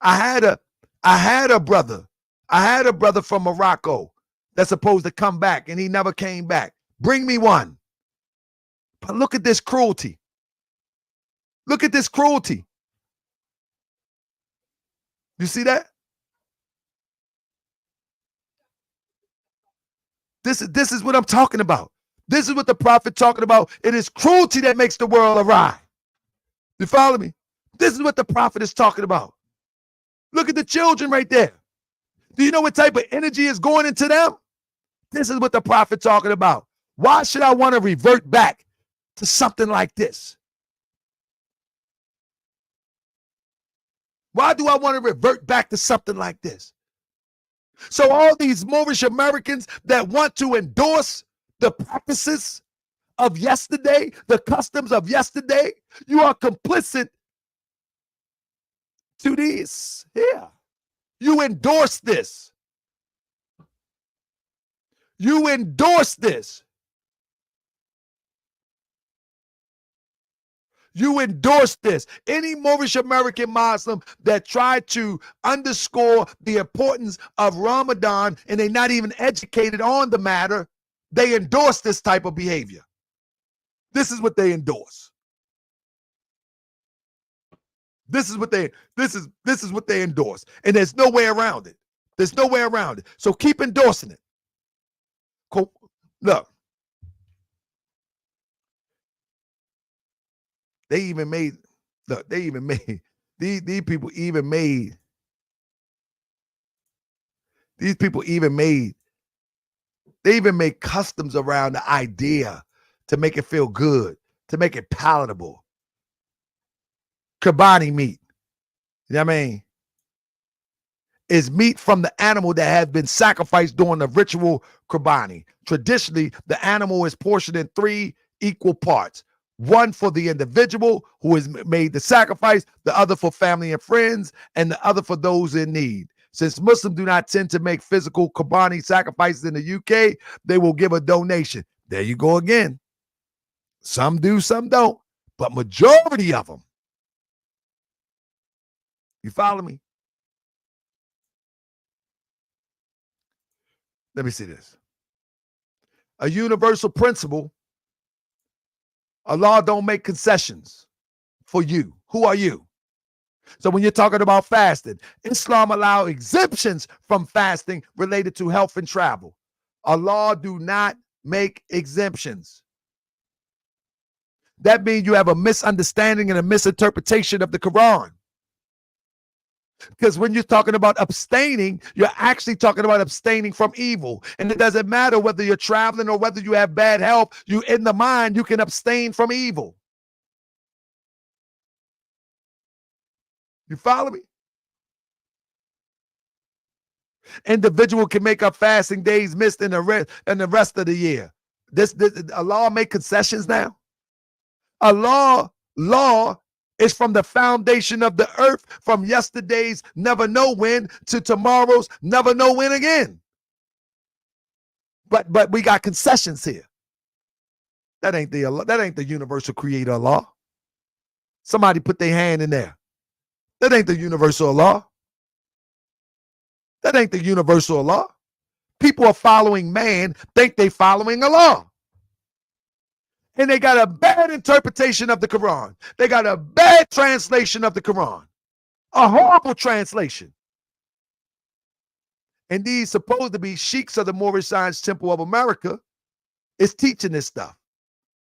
I had a brother from Morocco that's supposed to come back, and he never came back. Bring me one. But look at this cruelty. Look at this cruelty. You see that? This is what I'm talking about. This is what the prophet talking about. It is cruelty that makes the world awry. You follow me? This is what the prophet is talking about. Look at the children right there. Do you know what type of energy is going into them? This is what the prophet talking about. Why should I want to revert back to something like this? Why do I want to revert back to something like this? So all these Moorish Americans that want to endorse the practices of yesterday, the customs of yesterday, you are complicit to this here. You endorse this. You endorse this. You endorse this. Any Moorish American Muslim that tried to underscore the importance of Ramadan and they're not even educated on the matter, they endorse this type of behavior. This is what they endorse. This is what they endorse. And there's no way around it. There's no way around it. So keep endorsing it. Cool. Look. These people even made customs around the idea to make it feel good, to make it palatable. Qurbani meat, you know what I mean, is meat from the animal that has been sacrificed during the ritual Qurbani. Traditionally, the animal is portioned in 3 equal parts. One for the individual who has made the sacrifice, the other for family and friends, and the other for those in need. Since Muslims do not tend to make physical Qurbani sacrifices in the UK, they will give a donation. There you go again. Some do, some don't. But majority of them You follow me? Let me see this. A universal principle, Allah don't make concessions for you. Who are you? So when you're talking about fasting, Islam allows exemptions from fasting related to health and travel. Allah do not make exemptions. That means you have a misunderstanding and a misinterpretation of the Quran. Because when you're talking about abstaining, you're actually talking about abstaining from evil. And it doesn't matter whether you're traveling or whether you have bad health. You in the mind, you can abstain from evil. You follow me? Individual can make up fasting days missed in the rest of the year. This Allah make concessions now. Allah law is from the foundation of the earth, from yesterday's never know when to tomorrow's never know when again. But we got concessions here. That ain't the Allah, that ain't the universal creator law. Somebody put their hand in there. That ain't the universal law. That ain't the universal law. People are following man, think they following Allah. And they got a bad interpretation of the Quran. They got a bad translation of the Quran. A horrible translation. And these supposed to be sheiks of the Moorish Science Temple of America is teaching this stuff.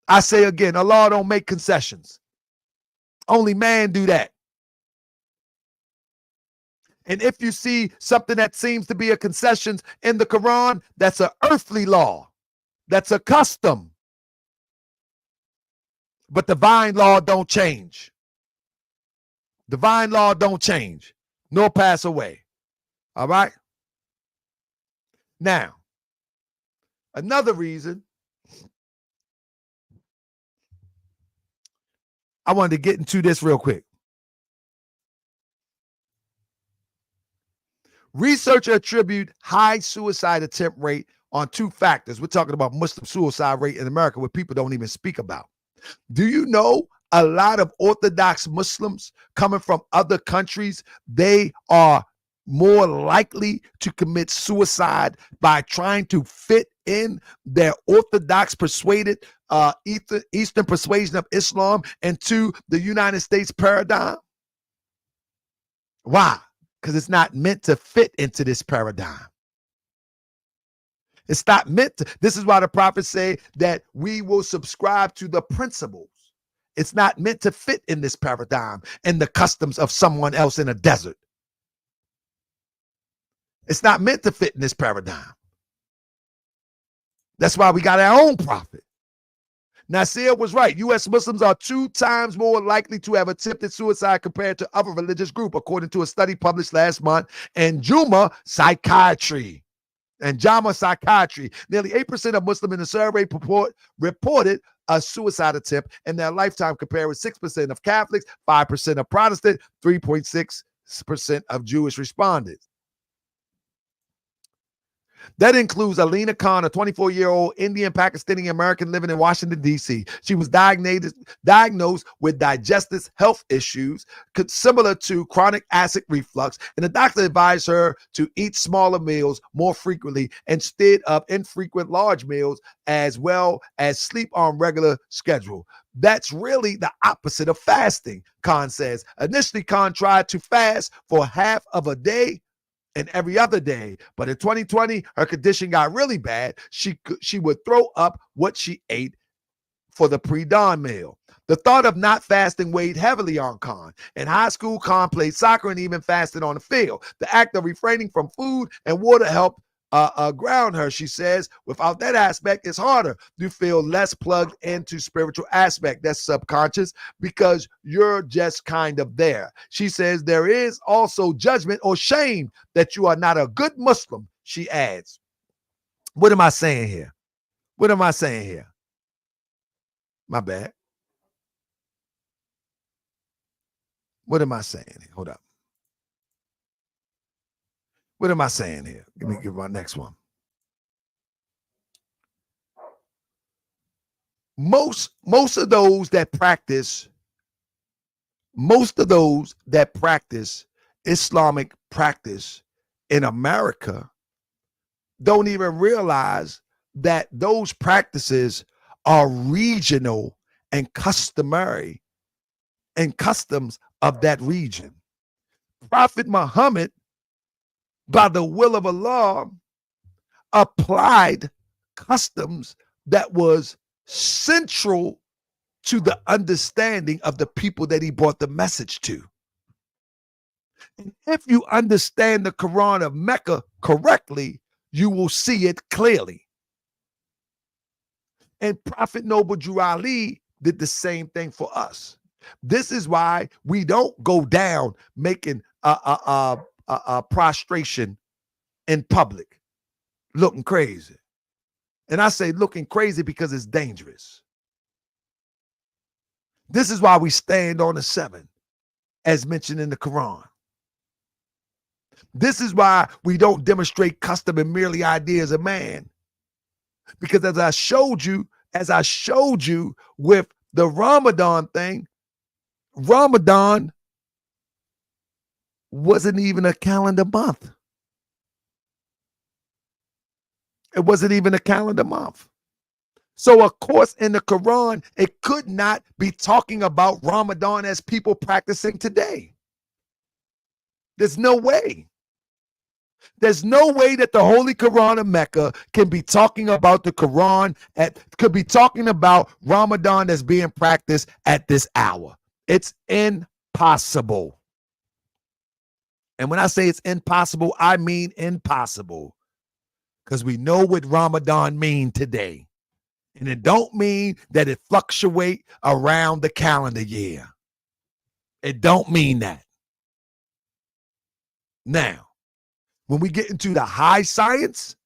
I say again, Allah don't make concessions. Only man do that. And if you see something that seems to be a concession in the Quran, that's an earthly law. That's a custom. But divine law don't change. Divine law don't change, nor pass away. All right? Now, another reason I wanted to get into this real quick. Researchers attribute high suicide attempt rate on two factors. We're talking about Muslim suicide rate in America, where people don't even speak about. Do you know a lot of Orthodox Muslims coming from other countries, they are more likely to commit suicide by trying to fit in their Orthodox persuaded Eastern persuasion of Islam into the United States paradigm? Why? Because it's not meant to fit into this paradigm. It's not meant to. This is why the prophets say that we will subscribe to the principles. It's not meant to fit in this paradigm and the customs of someone else in a desert. It's not meant to fit in this paradigm. That's why we got our own prophet. Nasir was right. U.S. Muslims are 2 times more likely to have attempted suicide compared to other religious groups, according to a study published last month in JAMA Psychiatry. Nearly 8% of Muslims in the survey reported a suicide attempt in their lifetime, compared with 6% of Catholics, 5% of Protestant, 3.6% of Jewish respondents. That includes Alina Khan, a 24-year-old Indian Pakistani American living in Washington, D.C. She was diagnosed with digestive health issues similar to chronic acid reflux, and the doctor advised her to eat smaller meals more frequently instead of infrequent large meals, as well as sleep on regular schedule. That's really the opposite of fasting, Khan says. Initially, Khan tried to fast for half of a day and every other day, but in 2020 her condition got really bad. She would throw up what she ate for the pre-dawn meal. The thought of not fasting weighed heavily on Khan. In high school, Khan played soccer and even fasted on the field. The act of refraining from food and water helped ground her, she says. Without that aspect, it's harder. You feel less plugged into spiritual aspect. That's subconscious, because you're just kind of there. She says there is also judgment or shame that you are not a good Muslim, she adds. What am I saying here? What am I saying here? My bad. What am I saying here? Hold up. What am I saying here? Let me give my next one. Most of those that practice Islamic practice in America don't even realize that those practices are regional and customary and customs of that region. Prophet Muhammad, by the will of Allah, applied customs that was central to the understanding of the people that he brought the message to. And if you understand the Quran of Mecca correctly, you will see it clearly. And Prophet Noble Drew Ali did the same thing for us. This is why we don't go down making a prostration in public, looking crazy. And I say looking crazy because it's dangerous. This is why we stand on the 7, as mentioned in the Quran. This is why we don't demonstrate custom and merely ideas of man. Because as I showed you with the Ramadan thing, Ramadan wasn't even a calendar month. It wasn't even a calendar month. So, of course, in the Quran, it could not be talking about Ramadan as people practicing today. There's no way. There's no way that the Holy Quran of Mecca can be talking about the Quran could be talking about Ramadan as being practiced at this hour. It's impossible. And when I say it's impossible, I mean impossible. Because we know what Ramadan means today. And it don't mean that it fluctuate around the calendar year. It don't mean that. Now, when we get into the high science,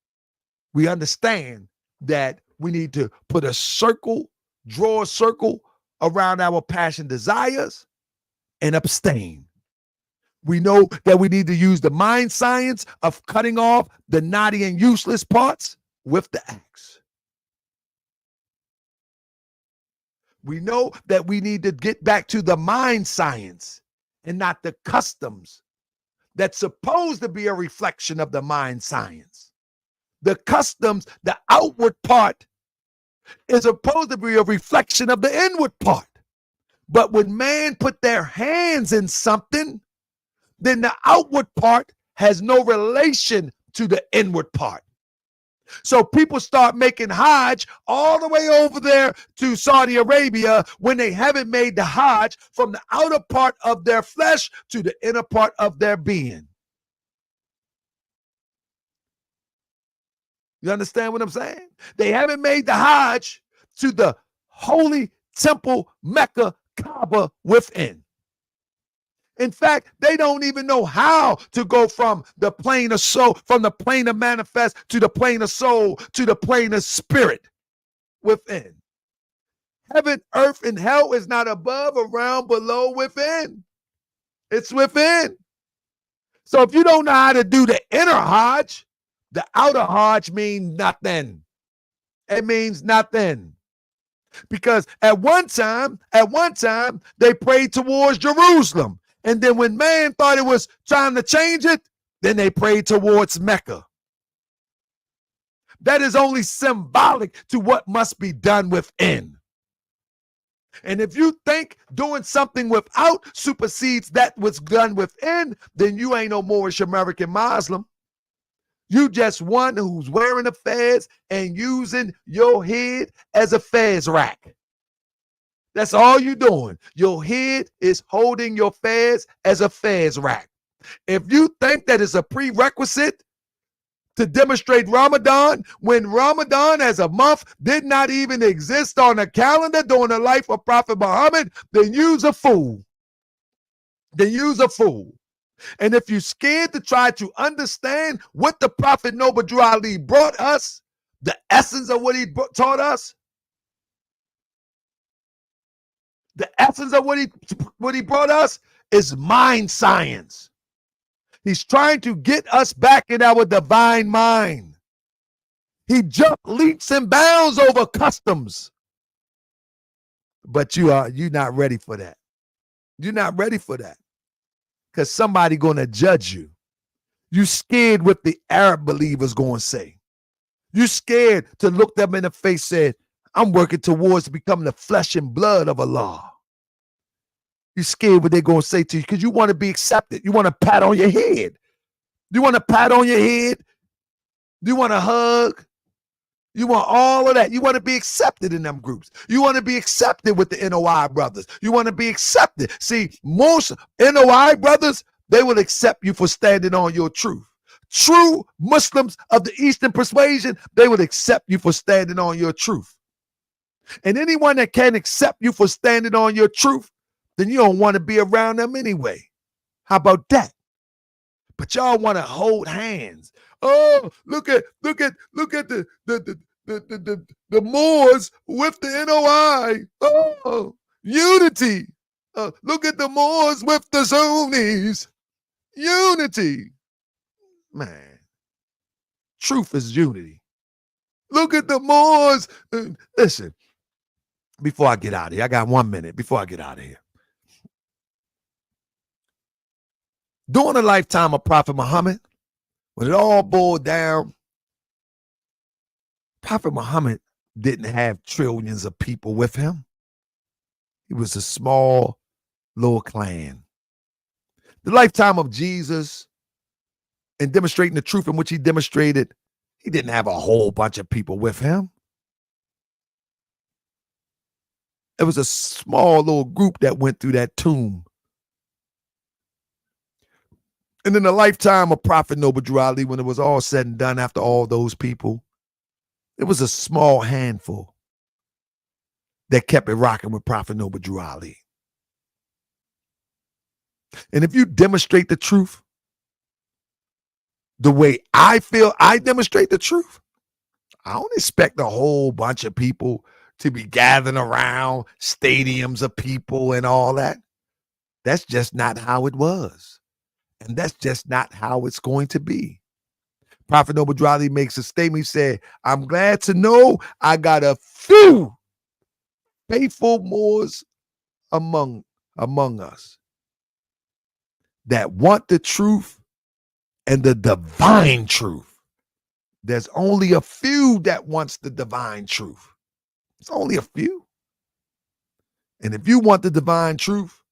we understand that we need to put a circle, draw a circle around our passion desires and abstain. We know that we need to use the mind science of cutting off the naughty and useless parts with the axe. We know that we need to get back to the mind science and not the customs that's supposed to be a reflection of the mind science. The customs, the outward part, is supposed to be a reflection of the inward part. But when man put their hands in something, then the outward part has no relation to the inward part. So people start making Hajj all the way over there to Saudi Arabia when they haven't made the Hajj from the outer part of their flesh to the inner part of their being. You understand what I'm saying? They haven't made the Hajj to the holy temple Mecca Kaaba within. In fact, they don't even know how to go from the plane of soul, from the plane of manifest to the plane of soul to the plane of spirit within. Heaven, earth, and hell is not above, around, below, within. It's within. So if you don't know how to do the inner Hajj, the outer Hajj means nothing. It means nothing. Because at one time, they prayed towards Jerusalem. And then when man thought it was time to change it, then they prayed towards Mecca. That is only symbolic to what must be done within. And if you think doing something without supersedes that was done within, then you ain't no Moorish American Muslim. You just one who's wearing a fez and using your head as a fez rack. That's all you're doing. Your head is holding your fez as a fez rack. If you think that is a prerequisite to demonstrate Ramadan, when Ramadan as a month did not even exist on the calendar during the life of Prophet Muhammad, then you's a fool. Then you's a fool. And if you're scared to try to understand what the Prophet Noble Drew Ali brought us, the essence of what he taught us, the essence of what he brought us is mind science. He's trying to get us back in our divine mind. He jumped leaps and bounds over customs. But you're not ready for that. You're not ready for that. because somebody going to judge you. You scared what the Arab believers going to say. You scared to look them in the face and say, I'm working towards becoming the flesh and blood of Allah. You scared what they're going to say to you because you want to be accepted. You want a pat on your head. You want a pat on your head. You want a hug. You want all of that. You want to be accepted in them groups. You want to be accepted with the NOI brothers. You want to be accepted. See, most NOI brothers, they will accept you for standing on your truth. True Muslims of the Eastern persuasion, they will accept you for standing on your truth. And anyone that can't accept you for standing on your truth, then you don't want to be around them anyway. How about that? But y'all want to hold hands. Oh, look at the Moors with the NOI. Oh, unity. Look at the Moors with the Sunnis. Unity. Man, truth is unity. Look at the Moors. Listen, before I get out of here, I got 1 minute before I get out of here. During the lifetime of Prophet Muhammad, when it all boiled down, Prophet Muhammad didn't have trillions of people with him. He was a small little clan. The lifetime of Jesus and demonstrating the truth in which he demonstrated, he didn't have a whole bunch of people with him. It was a small little group that went through that tomb. And in the lifetime of Prophet Noble Drew Ali, when it was all said and done after all those people, it was a small handful that kept it rocking with Prophet Noble Drew Ali. And if you demonstrate the truth the way I feel I demonstrate the truth, I don't expect a whole bunch of people to be gathering around, stadiums of people and all that. That's just not how it was. And that's just not how it's going to be. Prophet Noble Drew Ali makes a statement. He said, I'm glad to know I got a few faithful Moors among us that want the truth and the divine truth. There's only a few that wants the divine truth. It's only a few. And if you want the divine truth,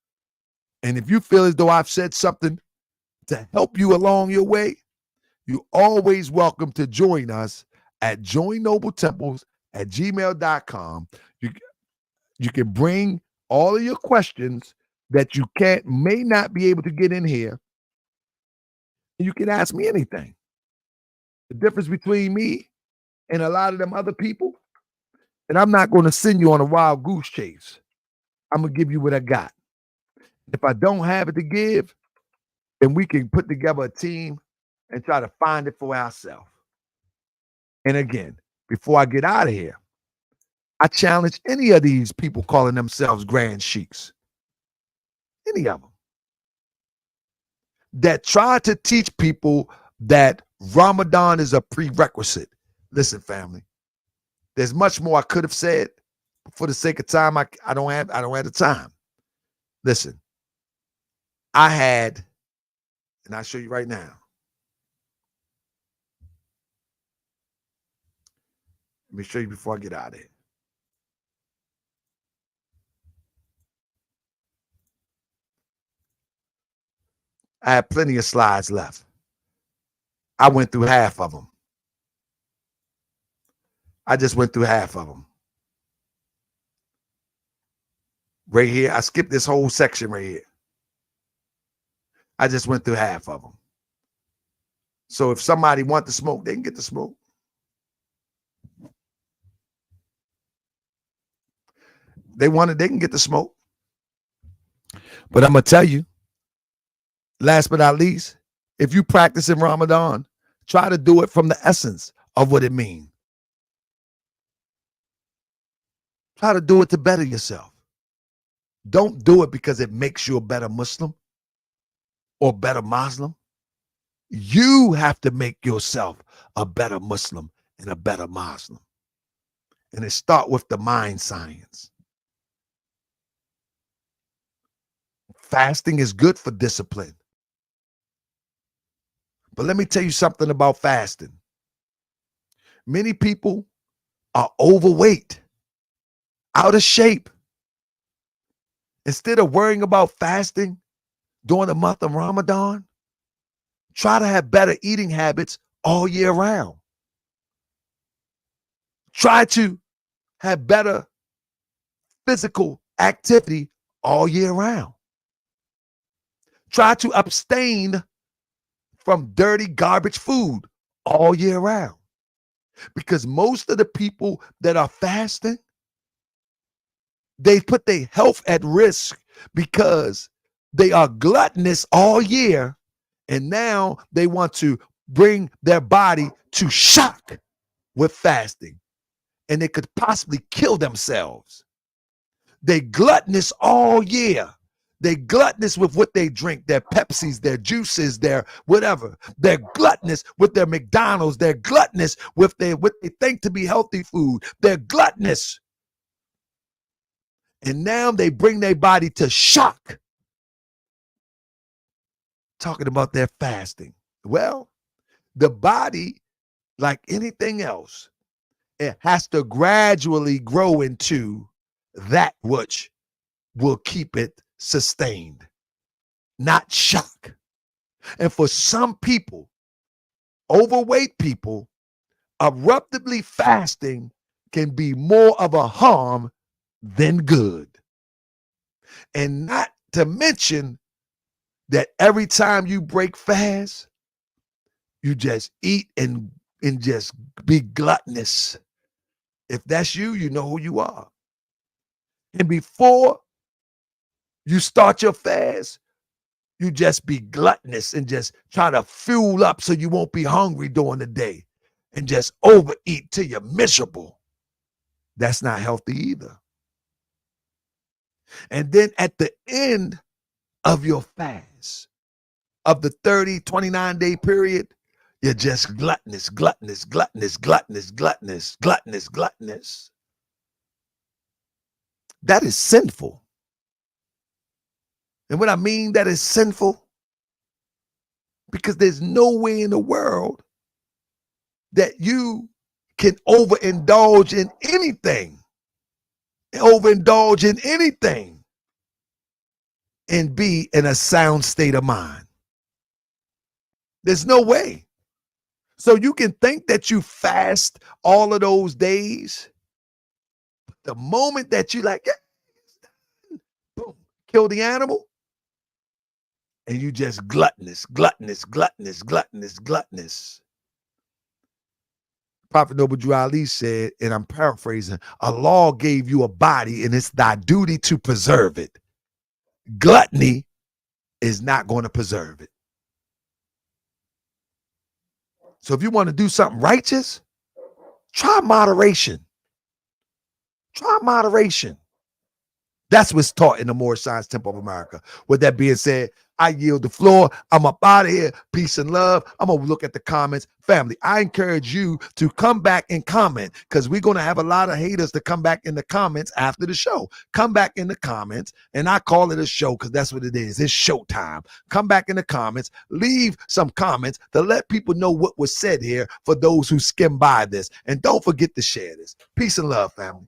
and if you feel as though I've said something to help you along your way, you're always welcome to join us at joinnobletemples@gmail.com. You can bring all of your questions that you may not be able to get in here. You can ask me anything. The difference between me and a lot of them other people, and I'm not going to send you on a wild goose chase. I'm going to give you what I got. If I don't have it to give, then we can put together a team and try to find it for ourselves. And again, before I get out of here, I challenge any of these people calling themselves grand sheiks, any of them, that try to teach people that Ramadan is a prerequisite. Listen, family, there's much more I could have said, but for the sake of time, I don't have the time. Listen, I had, and I'll show you right now. Let me show you before I get out of here. I have plenty of slides left. I went through half of them. I just went through half of them. Right here, I skipped this whole section right here. I just went through half of them. So if somebody wants to smoke, they can get the smoke. They can get the smoke. But I'm going to tell you, last but not least, if you practice in Ramadan, try to do it from the essence of what it means. Try to do it to better yourself. Don't do it because it makes you a better Muslim or better Muslim. You have to make yourself a better Muslim and a better Muslim. And it starts with the mind science. Fasting is good for discipline. But let me tell you something about fasting. Many people are overweight, out of shape. Instead of worrying about fasting during the month of Ramadan, try to have better eating habits all year round. Try to have better physical activity all year round. Try to abstain from dirty garbage food all year round. Because most of the people that are fasting, they put their health at risk because they are gluttonous all year, and now they want to bring their body to shock with fasting, and they could possibly kill themselves. They gluttonous all year. They gluttonous with what they drink, their Pepsis, their juices, their whatever. They're gluttonous with their McDonald's. They're gluttonous with what they think to be healthy food. They're gluttonous. And now they bring their body to shock. Talking about their fasting. Well, the body, like anything else, it has to gradually grow into that which will keep it sustained, not shock. And for some people, overweight people, abruptly fasting can be more of a harm than good. And not to mention that every time you break fast, you just eat and just be gluttonous. If that's you, you know who you are. And before you start your fast, you just be gluttonous and just try to fuel up so you won't be hungry during the day and just overeat till you're miserable. That's not healthy either. And then at the end of your fast, of the 30, 29-day period, you're just gluttonous, gluttonous, gluttonous, gluttonous, gluttonous, gluttonous, gluttonous. That is sinful. And what I mean that is sinful, because there's no way in the world that you can overindulge in anything, and be in a sound state of mind. There's no way. So you can think that you fast all of those days. The moment that you like, boom, kill the animal, and you just gluttonous, gluttonous, gluttonous, gluttonous, gluttonous. Prophet Noble Drew Ali said, and I'm paraphrasing, Allah gave you a body and it's thy duty to preserve it. Gluttony is not going to preserve it. So if you want to do something righteous, try moderation. Try moderation. That's what's taught in the Moorish Science Temple of America. With that being said, I yield the floor. I'm up out of here. Peace and love. I'm going to look at the comments. Family, I encourage you to come back and comment, because we're going to have a lot of haters to come back in the comments after the show. Come back in the comments, and I call it a show because that's what it is. It's showtime. Come back in the comments. Leave some comments to let people know what was said here for those who skim by this. And don't forget to share this. Peace and love, family.